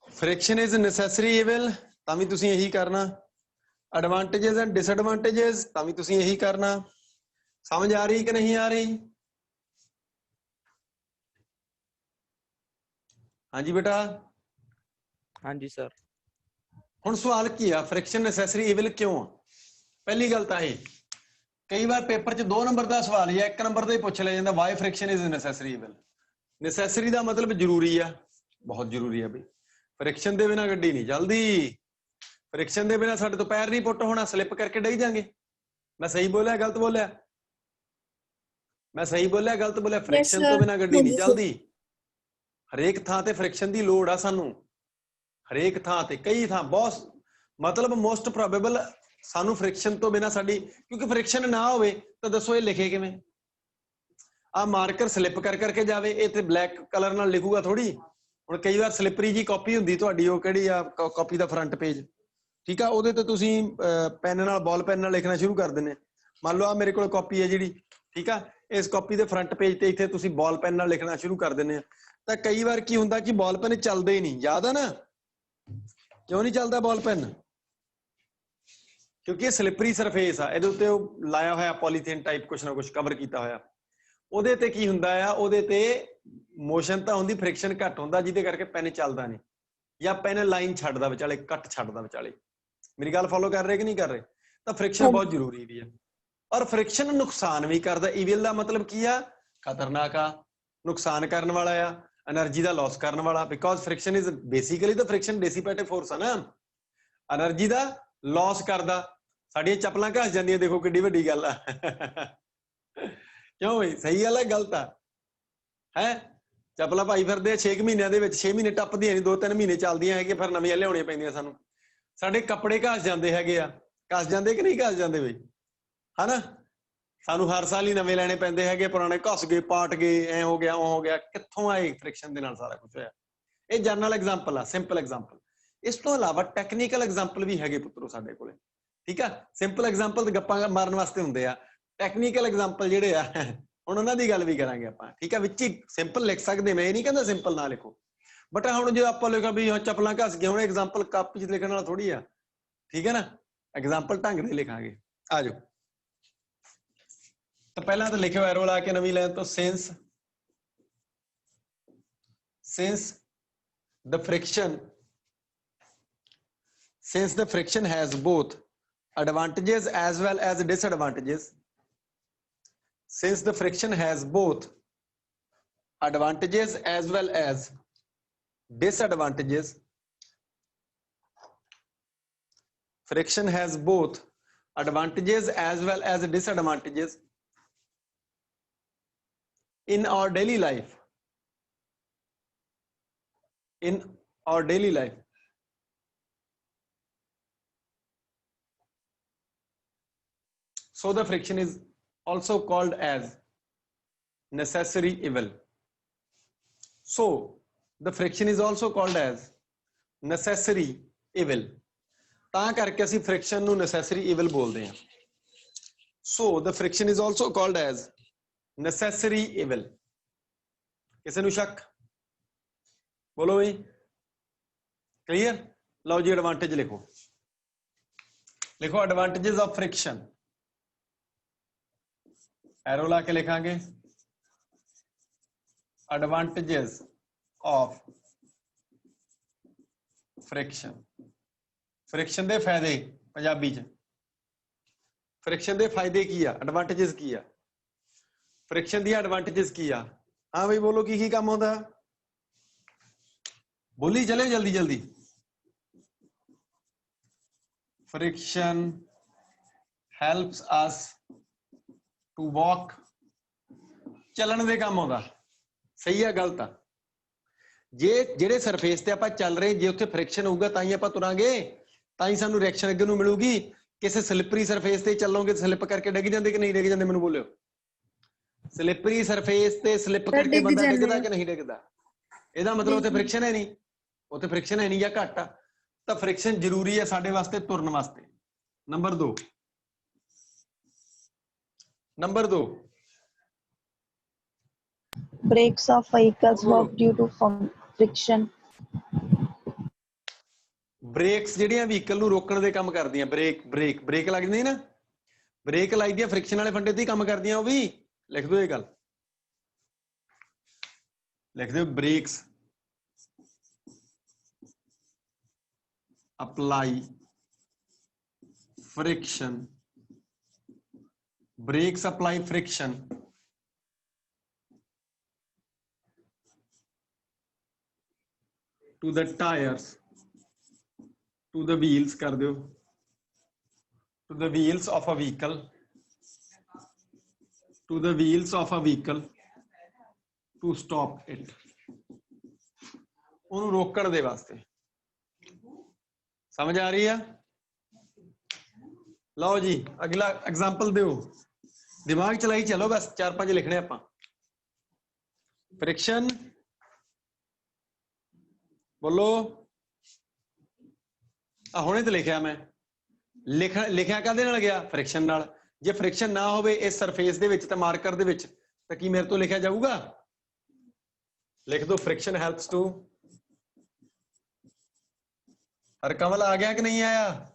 फ्रिक्शन इज नेसेसरी इविल तां भी तुसीं यही करना। एडवांटेजेस एंड डिसएडवांटेजेस तां भी तुसीं यही करना। समझ आ रही कि नहीं आ रही? हाँ जी बेटा। हाँ जी सर। हुण सवाल की आ, फ्रिक्शन नेसेसरी इविल क्यों? पहली गल तां ये, कई बार पेपर च 2 नंबर का सवाल या 1 नंबर का ही पूछ लिया जाता, why friction is necessary evil. Necessary का मतलब जरूरी है, बहुत जरूरी है भाई। फ्रिक्शन के बिना गड्डी नहीं चलती, फ्रिक्शन के बिना साडे तो पैर नहीं पुट होना, स्लिप करके डई जाएंगे। मैं सही बोलिया गलत बोलिया? मैं सही बोलिया गलत बोलिया? फ्रिक्शन तो बिना गड्डी नहीं चलती। हरेक थां ते फ्रिक्शन की लोड़ आ सानू, हरेक थां ते, कई थां, बहुत मतलब मोस्ट प्रोबेबल सानू फ्रिक्शन तो बिना साडी, क्योंकि फ्रिक्शन ना होवे तो दसो ये लिखे किवें? आ मार्कर स्लिप कर करके जावे, ये ते ब्लैक कलर नाल लिखूगा थोड़ी। हुण कई बार स्लिपरी जी कॉपी हुंदी तुहाडी, ओह किहड़ी आ कॉपी दा फ्रंट पेज, ठीक है, ਉਹਦੇ ਤੇ ਤੁਸੀਂ ਪੈਨ ਨਾਲ ਬਾਲ ਪੈਨ ਨਾਲ ਲਿਖਣਾ ਸ਼ੁਰੂ ਕਰ ਦਿੰਦੇ। ਮੰਨ ਲਓ ਆ ਮੇਰੇ ਕੋਲ ਕਾਪੀ ਹੈ ਜਿਹੜੀ, ਠੀਕ ਆ, ਇਸ ਕਾਪੀ ਦੇ ਫਰੰਟ ਪੇਜ ਤੇ ਇੱਥੇ ਤੁਸੀਂ ਬਾਲ ਪੈਨ ਨਾਲ ਲਿਖਣਾ ਸ਼ੁਰੂ ਕਰ ਦਿੰਦੇ ਆ। ਤਾਂ ਕਈ ਵਾਰ ਕੀ ਹੁੰਦਾ ਕਿ ਬਾਲ ਪੈਨ ਚੱਲਦੇ ਹੀ ਨਹੀਂ, ਯਾਦ ਆ ਨਾ? ਕਿਉਂ ਨਹੀਂ ਚੱਲਦਾ ਬਾਲ ਪੈਨ? ਕਿਉਂਕਿ ਇਹ ਸਲਿਪਰੀ ਸਰਫੇਸ ਆ, ਇਹਦੇ ਉੱਤੇ ਉਹ ਲਾਇਆ ਹੋਇਆ ਪੋਲੀਥੀਨ ਟਾਈਪ ਕੁਛ ਨਾ ਕੁਛ ਕਵਰ ਕੀਤਾ ਹੋਇਆ। ਉਹਦੇ ਤੇ ਕੀ ਹੁੰਦਾ ਆ, ਉਹਦੇ ਤੇ ਮੋਸ਼ਨ ਤਾਂ ਹੁੰਦੀ, ਫ੍ਰਿਕਸ਼ਨ ਘੱਟ ਹੁੰਦਾ, ਜਿਹਦੇ ਕਰਕੇ ਪੈਨ ਚੱਲਦਾ ਨਹੀਂ, ਜਾਂ ਪੈਨ ਲਾਈਨ ਛੱਡਦਾ ਵਿਚਾਲੇ, ਕੱਟ ਛੱਡਦਾ ਵਿਚਾਲੇ। मेरी गल फॉलो कर रहे कि नहीं कर रहे? तो फ्रिक्शन बहुत जरूरी भी है। और फ्रिक्शन नुकसान भी करता। इविल का मतलब की है? खतरनाक आ, नुकसान करने वाला आ, एनर्जी का लॉस करने वाला। बिकॉज फ्रिक्शन इज बेसिकली तो फ्रिक्शन डिसिपेटिव फोर्स है ना, एनर्जी का लॉस करदा। साडियां चप्पलां घस जांदियां, देखो किड्डी वड्डी गल आ। क्यों भाई, सही गल है गलत है? चप्पलां पाई फिरदे 6 महीनों के 6 महीने टप्पदियां नहीं, 2-3 महीने चलदियां है, फिर नवीं लियाउणियां पैंदियां सानूं। ਸਾਡੇ ਕੱਪੜੇ ਘਸ ਜਾਂਦੇ ਹੈਗੇ ਆ, ਘਸ ਜਾਂਦੇ ਕਿ ਨਹੀਂ ਘਸ ਜਾਂਦੇ ਬਈ, ਹਨਾ? ਸਾਨੂੰ ਹਰ ਸਾਲ ਹੀ ਨਵੇਂ ਲੈਣੇ ਪੈਂਦੇ ਹੈਗੇ, ਪੁਰਾਣੇ ਘਸ ਗਏ, ਪਾਟ ਗਏ, ਐ ਹੋ ਗਿਆ, ਉਹ ਹੋ ਗਿਆ। ਕਿੱਥੋਂ ਆਏ? ਫ੍ਰਿਕਸ਼ਨ ਦੇ ਨਾਲ ਸਾਰਾ ਕੁਝ ਹੋਇਆ। ਇਹ ਜਨਰਲ ਐਗਜ਼ਾਮਪਲ ਆ, ਸਿੰਪਲ ਐਗਜ਼ਾਮਪਲ। ਇਸ ਤੋਂ ਇਲਾਵਾ ਟੈਕਨੀਕਲ ਐਗਜ਼ਾਮਪਲ ਵੀ ਹੈਗੇ ਪੁੱਤਰੋ ਸਾਡੇ ਕੋਲੇ, ਠੀਕ ਆ? ਸਿੰਪਲ ਐਗਜ਼ਾਮਪਲ ਤੇ ਗੱਪਾਂ ਮਾਰਨ ਵਾਸਤੇ ਹੁੰਦੇ ਆ, ਟੈਕਨੀਕਲ ਐਗਜ਼ਾਮਪਲ ਜਿਹੜੇ ਆ ਹੁਣ ਉਹਨਾਂ ਦੀ ਗੱਲ ਵੀ ਕਰਾਂਗੇ ਆਪਾਂ, ਠੀਕ ਆ? ਵਿੱਚ ਹੀ ਸਿੰਪਲ ਲਿਖ ਸਕਦੇ, ਮੈਂ ਇਹ ਨਹੀਂ ਕਹਿੰਦਾ ਸਿੰਪਲ ਨਾ ਲਿਖੋ, बट हम जो आप लिखा भी चप्पल घस गए, हम एग्जाम्पल कापी च लिखने वाला थोड़ी आ, ठीक है ना? एग्जाम्पल ढंग से लिखांगे। आ जाओ, तो पहला तो लिखो एरो ला के नवी लाइन तो, since the friction since the friction has both advantages as well as disadvantages, since the friction has both advantages as well as disadvantages, friction has both advantages as well as disadvantages in our daily life, in our daily life. So the friction is also called as necessary evil. So the friction is also called as necessary evil. ਤਾਂ ਕਰਕੇ ਅਸੀਂ friction ਨੂੰ necessary evil ਬੋਲਦੇ ਹਾਂ. So the friction is also called as necessary evil. ਕਿਸੇ ਨੂੰ ਸ਼ੱਕ? ਬੋਲੋ ਜੀ. Clear? ਲਓ ਜੀ advantage ਲਿਖੋ. ਲਿਖੋ advantages of friction. ਐਰੋ ਲਾ ਕੇ ਲਿਖਾਂਗੇ. Advantages of friction. friction ਦੇ ਫਾਇਦੇ ਪੰਜਾਬੀ ਚ. friction ਦੇ ਫਾਇਦੇ ਕੀ ਆ? advantages ਕੀ ਆ? friction ਦੀਆਂ advantages ਕੀ ਆ? ਹਾਂ ਬਈ ਬੋਲੋ ਕੀ ਕੰਮ ਹੁੰਦਾ? ਬੋਲੀ ਚਲੇ ਜਲਦੀ ਜਲਦੀ. friction helps us to walk. ਚੱਲਣ ਦੇ ਕੰਮ ਆਉਂਦਾ. ਸਹੀ ਆ ਗਲਤ ਆ? ਜੇ ਜਿਹੜੇ ਸਰਫੇਸ ਤੇ ਆਪਾਂ ਚੱਲ ਰਹੇ ਜੇ ਉੱਥੇ ਫ੍ਰਿਕਸ਼ਨ ਹੋਊਗਾ ਤਾਂ ਹੀ ਆਪਾਂ ਤੁਰਾਂਗੇ, ਤਾਂ ਹੀ ਸਾਨੂੰ ਰਿਐਕਸ਼ਨ ਅੱਗੇ ਨੂੰ ਮਿਲੂਗੀ. ਕਿਸੇ ਸਲਿੱਪਰੀ ਸਰਫੇਸ ਤੇ ਚੱਲੋਗੇ ਸਲਿੱਪ ਕਰਕੇ ਡਿੱਗ ਜਾਂਦੇ ਕਿ ਨਹੀਂ ਡਿੱਗ ਜਾਂਦੇ? ਮੈਨੂੰ ਬੋਲਿਓ. ਸਲਿੱਪਰੀ ਸਰਫੇਸ ਤੇ ਸਲਿੱਪ ਕਰਕੇ ਬੰਦਾ ਡਿੱਗਦਾ ਕਿ ਨਹੀਂ ਡਿੱਗਦਾ? ਇਹਦਾ ਮਤਲਬ ਉੱਥੇ ਫ੍ਰਿਕਸ਼ਨ ਹੈ ਨਹੀਂ. ਉੱਥੇ ਫ੍ਰਿਕਸ਼ਨ ਹੈ ਨਹੀਂ ਜਾਂ ਘੱਟ ਆ. ਤਾਂ ਫ੍ਰਿਕਸ਼ਨ ਜ਼ਰੂਰੀ ਹੈ ਸਾਡੇ ਵਾਸਤੇ ਤੁਰਨ ਵਾਸਤੇ. Number 2 Brakes of vehicles work due to friction. Brakes ਜਿਹੜੀਆਂ ਵਹੀਕਲ ਨੂੰ ਰੋਕਣ ਦੇ ਕੰਮ ਕਰਦੀਆਂ. ਬ੍ਰੇਕ ਲੱਗ ਜਾਂਦੀ ਨਾ, ਬ੍ਰੇਕ ਲੱਗਦੀਆਂ ਫ੍ਰਿਕਸ਼ਨ ਵਾਲੇ ਫੰਡੇ ਤੇ ਹੀ ਕੰਮ ਕਰਦੀਆਂ. ਉਹ ਵੀ ਲਿਖ ਦਿਓ ਇਹ ਗੱਲ, ਲਿਖ ਦਿਓ. Brakes apply friction. Brakes apply friction to the tires, to the wheels कर दो, to the wheels of a vehicle, to the wheels of a vehicle to stop it. ਉਹਨੂੰ ਰੋਕਣ ਦੇ ਵਾਸਤੇ. ਸਮਝ ਆ ਰਹੀ ਆ? ਲਓ ਜੀ ਅਗਲਾ ਐਗਜ਼ਾਮਪਲ ਦਿਓ. ਦਿਮਾਗ ਚਲਾਈ ਚਲੋ, ਬਸ 4-5 ਲਿਖਣੇ ਆਪਾਂ. ਫ੍ਰਿਕਸ਼ਨ ਬੋਲੋ. ਆ ਹੁਣੇ ਤੇ ਲਿਖਿਆ ਮੈਂ. ਲਿਖਿਆ ਕਾਹਦੇ ਨਾਲ ਗਿਆ? ਫ੍ਰਿਕਸ਼ਨ ਨਾਲ. ਜੇ ਫ੍ਰਿਕਸ਼ਨ ਨਾ ਹੋਵੇ ਇਸ ਸਰਫੇਸ ਦੇ ਵਿੱਚ ਤੇ ਮਾਰਕਰ ਦੇ ਵਿੱਚ ਤਾਂ ਕੀ ਮੇਰੇ ਤੋਂ ਲਿਖਿਆ ਜਾਊਗਾ? ਲਿਖ ਦੋ ਫ੍ਰਿਕਸ਼ਨ ਹੈਲਪਸ ਟੂ. ਹਰ ਕਮਲ ਆ ਗਿਆ ਕਿ ਨਹੀਂ ਆਇਆ?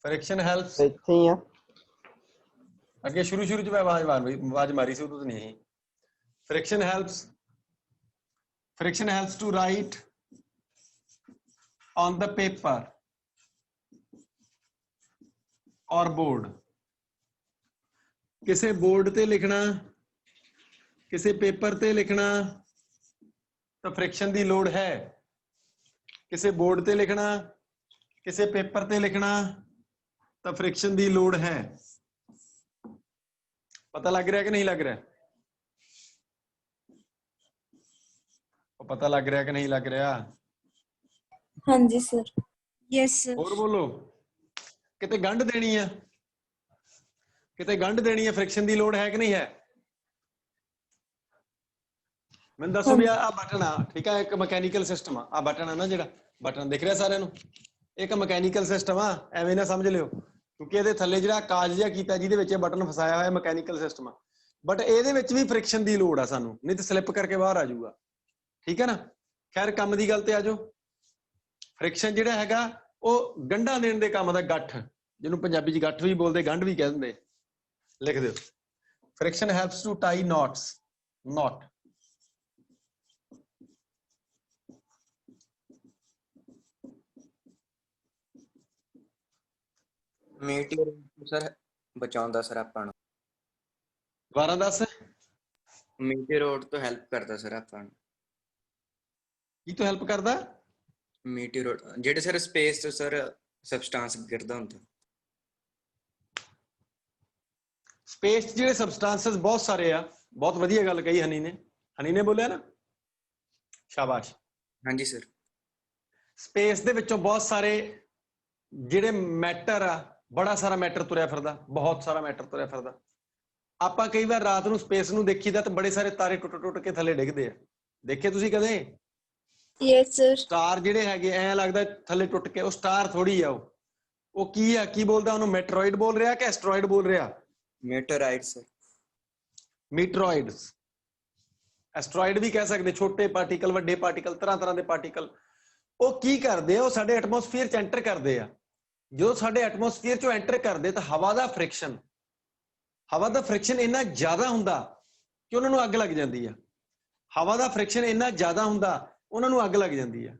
ਫ੍ਰਿਕਸ਼ਨ ਹੈਲਪਸ ਇੱਥੇ ਹੀ ਆ. ਅੱਗੇ ਸ਼ੁਰੂ ਚ ਮੈਂ ਆਵਾਜ਼ ਮਾਰੀ ਸੀ, ਉਦੋਂ ਤਾਂ ਨਹੀਂ. Friction helps to write on the paper or board. ਕਿਸੇ ਬੋਰਡ ਤੇ ਲਿਖਣਾ, ਕਿਸੇ ਪੇਪਰ ਤੇ ਲਿਖਣਾ ਤਾਂ ਫ੍ਰਿਕਸ਼ਨ ਦੀ ਲੋੜ ਹੈ. ਕਿਸੇ ਬੋਰਡ ਤੇ ਲਿਖਣਾ, ਕਿਸੇ ਪੇਪਰ ਤੇ ਲਿਖਣਾ ਤਾਂ ਫ੍ਰਿਕਸ਼ਨ ਦੀ ਲੋੜ ਹੈ. ਪਤਾ ਲੱਗ ਰਿਹਾ ਕਿ ਨਹੀਂ ਲੱਗ ਰਿਹਾ? ਉਹ ਪਤਾ ਲੱਗ ਰਿਹਾ ਕਿ ਨਹੀਂ ਲੱਗ ਰਿਹਾ? ਹਾਂਜੀ ਸਰ. Yes sir. ਹੋਰ ਬੋਲੋ. ਕਿਤੇ ਗੰਢ ਦੇਣੀ ਆ, ਕਿਤੇ ਗੰਢ ਦੇਣੀ ਆ, ਫ੍ਰਿਕਸ਼ਨ ਦੀ ਲੋੜ ਹੈ ਕਿ ਨਹੀਂ ਹੈ? ਮੈਨੂੰ ਦੱਸੋ ਵੀ ਆ ਬਟਨ ਆ, ਠੀਕ ਆ, ਇੱਕ ਮਕੈਨੀਕਲ ਸਿਸਟਮ ਆ. ਆ ਬਟਨ ਆ ਨਾ, ਜਿਹੜਾ ਬਟਨ ਦਿਖ ਰਿਹਾ ਸਾਰਿਆਂ ਨੂੰ, ਇੱਕ ਮਕੈਨੀਕਲ ਸਿਸਟਮ ਆ. ਐਵੇਂ ਨਾ ਸਮਝ ਲਿਓ, ਕਿਉਂਕਿ ਇਹਦੇ ਥੱਲੇ ਜਿਹੜਾ ਕਾਜ ਜਿਹਾ ਕੀਤਾ ਜਿਹਦੇ ਵਿੱਚ ਇਹ ਬਟਨ ਫਸਾਇਆ ਹੋਇਆ ਮਕੈਨੀਕਲ ਸਿਸਟਮ ਆ. ਬਟ ਇਹਦੇ ਵਿੱਚ ਵੀ ਫ੍ਰਿਕਸ਼ਨ ਦੀ ਲੋੜ ਆ ਸਾਨੂੰ, ਨਹੀਂ ਤਾਂ ਸਲਿੱਪ ਕਰਕੇ ਬਾਹਰ ਆ ਜਾਊਗਾ. ਠੀਕ ਹੈ ਨਾ? ਖੈਰ ਕੰਮ ਦੀ ਗੱਲ ਤੇ ਆ ਜਾਓ. ਫ੍ਰਿਕਸ਼ਨ ਜਿਹੜਾ ਹੈਗਾ ਉਹ ਗੰਢਾਂ ਦੇਣ ਦੇ ਕੰਮ ਦਾ. ਗੱਠ, ਜਿਹਨੂੰ ਪੰਜਾਬੀ ਚ ਗੱਠ ਵੀ ਬੋਲਦੇ, ਗੰਢ ਵੀ ਕਹਿ ਦਿੰਦੇ. ਲਿਖ ਦਿਓ. Friction helps to tie knots. Note meteor sir ਬਚਾਉਂਦਾ ਸਰ ਆਪਾਂ ਨੂੰ। ਦੁਬਾਰਾ ਦੱਸ, ਮੀਟੀਓਰ ਤੋਂ ਹੈਲਪ ਕਰਦਾ ਸਰ ਆਪਾਂ ਨੂੰ। ਕੀ ਤੋਂ ਹੈਲਪ ਕਰਦਾ? ਮੀਟੀਓਰ ਜਿਹੜੇ ਸਰ ਸਪੇਸ ਤੋਂ ਸਰ ਸਬਸਟੈਂਸ ਗਿਰਦਾ ਹੁੰਦਾ। ਸਪੇਸ 'ਚ ਜਿਹੜੇ ਸਬਸਟੈਂਸਸ ਬਹੁਤ ਸਾਰੇ ਆ। ਬਹੁਤ ਵਧੀਆ ਗੱਲ ਕਹੀ ਹਨੀ ਨੇ। ਹਨੀ ਨੇ ਬੋਲਿਆ ਨਾ, ਸ਼ਾਬਾਸ਼। ਹਾਂਜੀ ਸਰ। ਸਪੇਸ ਦੇ ਵਿੱਚੋਂ ਬਹੁਤ ਸਾਰੇ ਜਿਹੜੇ ਮੈਟਰ ਆ, ਬੜਾ ਸਾਰਾ ਮੈਟਰ ਤੁਰਿਆ ਫਿਰਦਾ, ਬਹੁਤ ਸਾਰਾ ਮੈਟਰ ਤੁਰਿਆ ਫਿਰਦਾ। ਆਪਾਂ ਕਈ ਵਾਰ ਰਾਤ ਨੂੰ ਸਪੇਸ ਨੂੰ ਦੇਖੀਦਾ ਤੇ ਬੜੇ ਸਾਰੇ ਤਾਰੇ ਟੁੱਟ ਟੁੱਟ ਕੇ ਥੱਲੇ ਡਿੱਗਦੇ ਆ। ਦੇਖੇ ਤੁਸੀਂ ਕਦੇ? Yes, sir. ਸਟਾਰ ਜਿਹੜੇ ਹੈਗੇ ਐਂ ਲੱਗਦਾ ਥੱਲੇ ਟੁੱਟ ਕੇ, ਉਹ ਸਟਾਰ ਥੋੜੀ ਆ। ਉਹ ਕੀ ਆ, ਕੀ ਬੋਲਦਾ ਉਹਨੂੰ? ਮੈਟਰੋਇਡ ਬੋਲ ਰਿਹਾ ਕਿ ਐਸਟਰੋਇਡ ਬੋਲ ਰਿਹਾ? ਮੀਟੋਰਾਈਟ ਸਰ। ਮੀਟਰੋਇਡਸ। ਐਸਟਰੋਇਡ ਵੀ ਕਹਿ ਸਕਦੇ, ਛੋਟੇ ਪਾਰਟੀਕਲ, ਵੱਡੇ ਪਾਰਟੀਕਲ, ਤਰ੍ਹਾਂ ਤਰ੍ਹਾਂ ਦੇ ਪਾਰਟੀਕਲ। ਉਹ ਕੀ ਕਰਦੇ ਆ? ਉਹ ਸਾਡੇ ਐਟਮੋਸਫੀਅਰ 'ਚ ਐਂਟਰ ਕਰਦੇ ਆ। ਜਦੋਂ ਸਾਡੇ ਐਟਮੋਸਫੀਅਰ 'ਚੋਂ ਐਂਟਰ ਕਰਦੇ ਤਾਂ ਹਵਾ ਦਾ ਫ੍ਰਿਕਸ਼ਨ ਇੰਨਾ ਜ਼ਿਆਦਾ ਹੁੰਦਾ ਕਿ ਉਹਨਾਂ ਨੂੰ ਅੱਗ ਲੱਗ ਜਾਂਦੀ ਆ। ਹਵਾ ਦਾ ਫ੍ਰਿਕਸ਼ਨ ਇੰਨਾ ਜ਼ਿਆਦਾ ਹੁੰਦਾ, ਉਹਨਾਂ ਨੂੰ ਅੱਗ ਲੱਗ ਜਾਂਦੀ ਆ।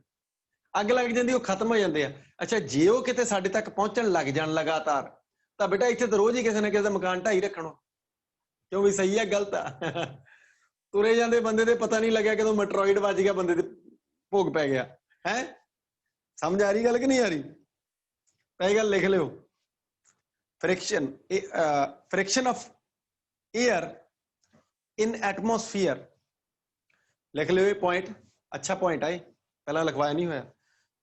ਅੱਗ ਲੱਗ ਜਾਂਦੀ, ਉਹ ਖਤਮ ਹੋ ਜਾਂਦੇ ਆ। ਅੱਛਾ, ਜੇ ਉਹ ਕਿਤੇ ਸਾਡੇ ਤੱਕ ਪਹੁੰਚਣ ਲੱਗ ਜਾਣ ਲਗਾਤਾਰ, ਤਾਂ ਬੇਟਾ ਇੱਥੇ ਤਾਂ ਰੋਜ਼ ਹੀ ਕਿਸੇ ਨਾ ਕਿਸੇ ਦਾ ਮਕਾਨ ਢਾਈ ਰੱਖਣਾ। ਕਿਉਂ ਵੀ ਸਹੀ ਆ ਗਲਤ ਆ? ਤੁਰੇ ਜਾਂਦੇ ਬੰਦੇ ਦੇ ਪਤਾ ਨਹੀਂ ਲੱਗਿਆ ਕਦੋਂ ਮੈਟਰੋਇਡ ਵੱਜ ਗਿਆ, ਬੰਦੇ ਦੇ ਭੋਗ ਪੈ ਗਿਆ। ਹੈ ਸਮਝ ਆ ਰਹੀ ਗੱਲ ਕਿ ਨਹੀਂ ਆ ਰਹੀ? ਤਾਂ ਇਹ ਗੱਲ ਲਿਖ ਲਿਓ। friction of air in atmosphere, ਲਿਖ ਲਿਓ ਇਹ ਪੁਆਇੰਟ। ਅੱਛਾ ਪੁਆਇੰਟ ਹੈ, ਪਹਿਲਾਂ ਲਿਖਵਾਇਆ ਨਹੀਂ ਹੋਇਆ।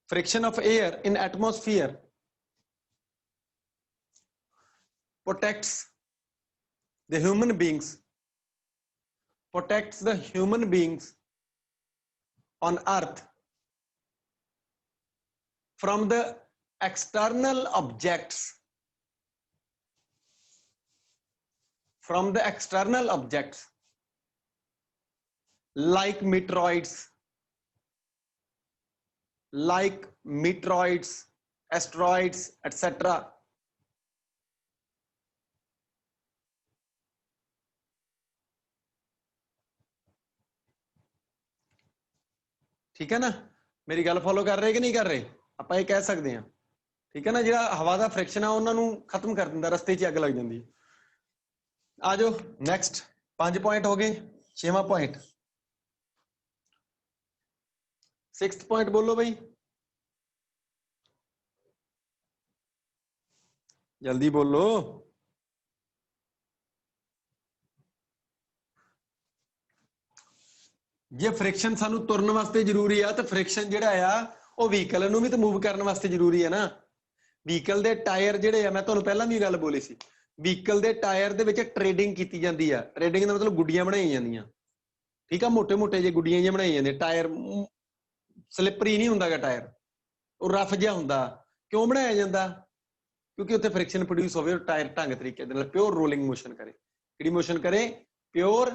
friction of air in atmosphere protects the human beings on earth from the external objects like meteoroids, asteroids, etc. ਠੀਕ ਹੈ ਨਾ? ਮੇਰੀ ਗੱਲ ਫੋਲੋ ਕਰ ਰਹੇ ਕਿ ਨਹੀਂ ਕਰ ਰਹੇ? ਆਪਾਂ ਇਹ ਕਹਿ ਸਕਦੇ ਹਾਂ, ਠੀਕ ਹੈ ਨਾ? ਜਿਹੜਾ ਹਵਾ ਦਾ ਫ੍ਰਿਕਸ਼ਨ ਆ ਉਹਨਾਂ ਨੂੰ ਖਤਮ ਕਰ ਦਿੰਦਾ, ਰਸਤੇ 'ਚ ਅੱਗ ਲੱਗ ਜਾਂਦੀ ਹੈ। ਆ ਜਾਓ ਨੈਕਸਟ। 5 ਪੁਆਇੰਟ ਹੋ ਗਏ। 6ਵਾਂ ਪੁਆਇੰਟ, 6th ਪੁਆਇੰਟ ਬੋਲੋ ਬਈ, ਜਲਦੀ ਬੋਲੋ। ਜੇ ਫ੍ਰਿਕਸ਼ਨ ਸਾਨੂੰ ਤੁਰਨ ਵਾਸਤੇ ਜ਼ਰੂਰੀ ਆ, ਤਾਂ ਫ੍ਰਿਕਸ਼ਨ ਜਿਹੜਾ ਆ ਉਹ ਵਹੀਕਲ ਨੂੰ ਵੀ ਤਾਂ ਮੂਵ ਕਰਨ ਵਾਸਤੇ ਜ਼ਰੂਰੀ ਹੈ ਨਾ। ਵਹੀਕਲ ਦੇ ਟਾਇਰ ਜਿਹੜੇ ਆ, ਮੈਂ ਤੁਹਾਨੂੰ ਪਹਿਲਾਂ ਵੀ ਗੱਲ ਬੋਲੀ ਸੀ, ਵਹੀਕਲ ਦੇ ਟਾਇਰ ਦੇ ਵਿੱਚ ਟ੍ਰੇਡਿੰਗ ਕੀਤੀ ਜਾਂਦੀ ਆ। ਟ੍ਰੇਡਿੰਗ ਦਾ ਮਤਲਬ ਗੁੱਡੀਆਂ ਬਣਾਈਆਂ ਜਾਂਦੀਆਂ, ਠੀਕ ਆ? ਮੋਟੇ ਮੋਟੇ ਜੇ ਗੁੱਡੀਆਂ ਜਿਹੀਆਂ ਬਣਾਈਆਂ ਜਾਂਦੀਆਂ। ਟਾਇਰ ਸਲਿੱਪਰੀ ਨਹੀਂ ਹੁੰਦਾ ਗਾ ਟਾਇਰ, ਉਹ ਰਫ ਜਿਹਾ ਹੁੰਦਾ। ਕਿਉਂ ਬਣਾਇਆ ਜਾਂਦਾ? ਕਿਉਂਕਿ ਉੱਥੇ ਫ੍ਰਿਕਸ਼ਨ ਪ੍ਰੋਡਿਊਸ ਹੋਵੇ, ਟਾਇਰ ਢੰਗ ਤਰੀਕੇ ਦੇ ਨਾਲ ਪਿਓਰ ਰੋਲਿੰਗ ਮੋਸ਼ਨ ਕਰੇ। ਕਿਹੜੀ ਮੋਸ਼ਨ ਕਰੇ? Pure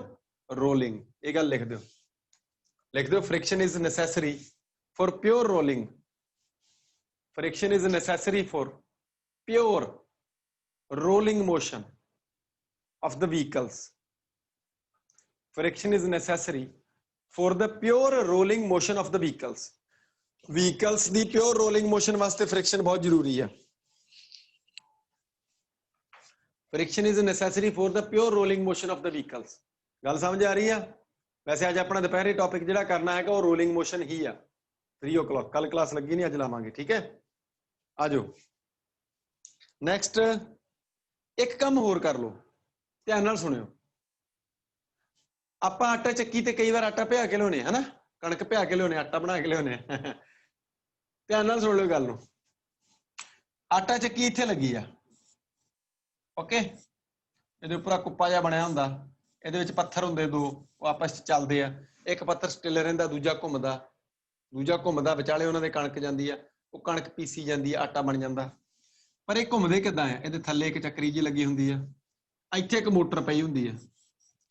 rolling. ਇਹ ਗੱਲ ਲਿਖ ਦਿਓ, ਲਿਖ ਦਿਓ। friction is necessary for pure rolling. Friction is necessary for pure rolling motion of the vehicles. Friction is necessary for the pure rolling motion of the vehicles. Vehicles the pure rolling motion ਵਾਸਤੇ friction ਬਹੁਤ ਜ਼ਰੂਰੀ ਹੈ। Friction is necessary for the pure rolling motion of the vehicles. ਗੱਲ ਸਮਝ ਆ ਰਹੀ ਆ? ਵੈਸੇ ਅੱਜ ਆਪਣਾ ਦੁਪਹਿਰੇ ਟੌਪਿਕ ਜਿਹੜਾ ਕਰਨਾ ਹੈਗਾ ਉਹ ਰੋਲਿੰਗ ਮੋਸ਼ਨ ਹੀ ਆ। 3 o'clock ਕੱਲ ਕਲਾਸ ਲੱਗੀ ਨਹੀਂ, ਅੱਜ ਲਾਵਾਂਗੇ, ਠੀਕ ਹੈ? ਆ ਜਾਓ ਨੈਕਸਟ। ਇੱਕ ਕੰਮ ਹੋਰ ਕਰ ਲਓ, ਧਿਆਨ ਨਾਲ ਸੁਣਿਓ। ਆਪਾਂ ਆਟਾ ਚੱਕੀ ਤੇ ਕਈ ਵਾਰ ਆਟਾ ਭਿਆ ਕੇ ਲਿਆਉਣੇ, ਹਨਾ? ਕਣਕ ਭਿਆ ਕੇ ਲਿਆਉਣੇ, ਆਟਾ ਬਣਾ ਕੇ ਲਿਆਉਣੇ। ਧਿਆਨ ਨਾਲ ਸੁਣ ਲਿਓ ਗੱਲ ਨੂੰ। ਆਟਾ ਚੱਕੀ ਇੱਥੇ ਲੱਗੀ ਆ, ਓਕੇ? ਇਹਦੇ ਉੱਪਰ ਆ ਕੁੱਪਾ ਜਿਹਾ ਬਣਿਆ ਹੁੰਦਾ, ਇਹਦੇ ਵਿੱਚ ਪੱਥਰ ਹੁੰਦੇ ਦੋ, ਉਹ ਆਪਸ 'ਚ ਚੱਲਦੇ ਆ। ਇੱਕ ਪੱਥਰ ਸਟਿਲ ਰਹਿੰਦਾ, ਦੂਜਾ ਘੁੰਮਦਾ, ਵਿਚਾਲੇ ਉਹਨਾਂ ਦੇ ਕਣਕ ਜਾਂਦੀ ਆ, ਉਹ ਕਣਕ ਪੀਸੀ ਜਾਂਦੀ ਆ, ਆਟਾ ਬਣ ਜਾਂਦਾ। ਪਰ ਇਹ ਘੁੰਮਦੇ ਕਿੱਦਾਂ ਆ? ਇਹਦੇ ਥੱਲੇ ਇੱਕ ਚੱਕਰੀ ਜਿਹੀ ਲੱਗੀ ਹੁੰਦੀ ਆ, ਇੱਥੇ ਇੱਕ ਮੋਟਰ ਪਈ ਹੁੰਦੀ ਆ।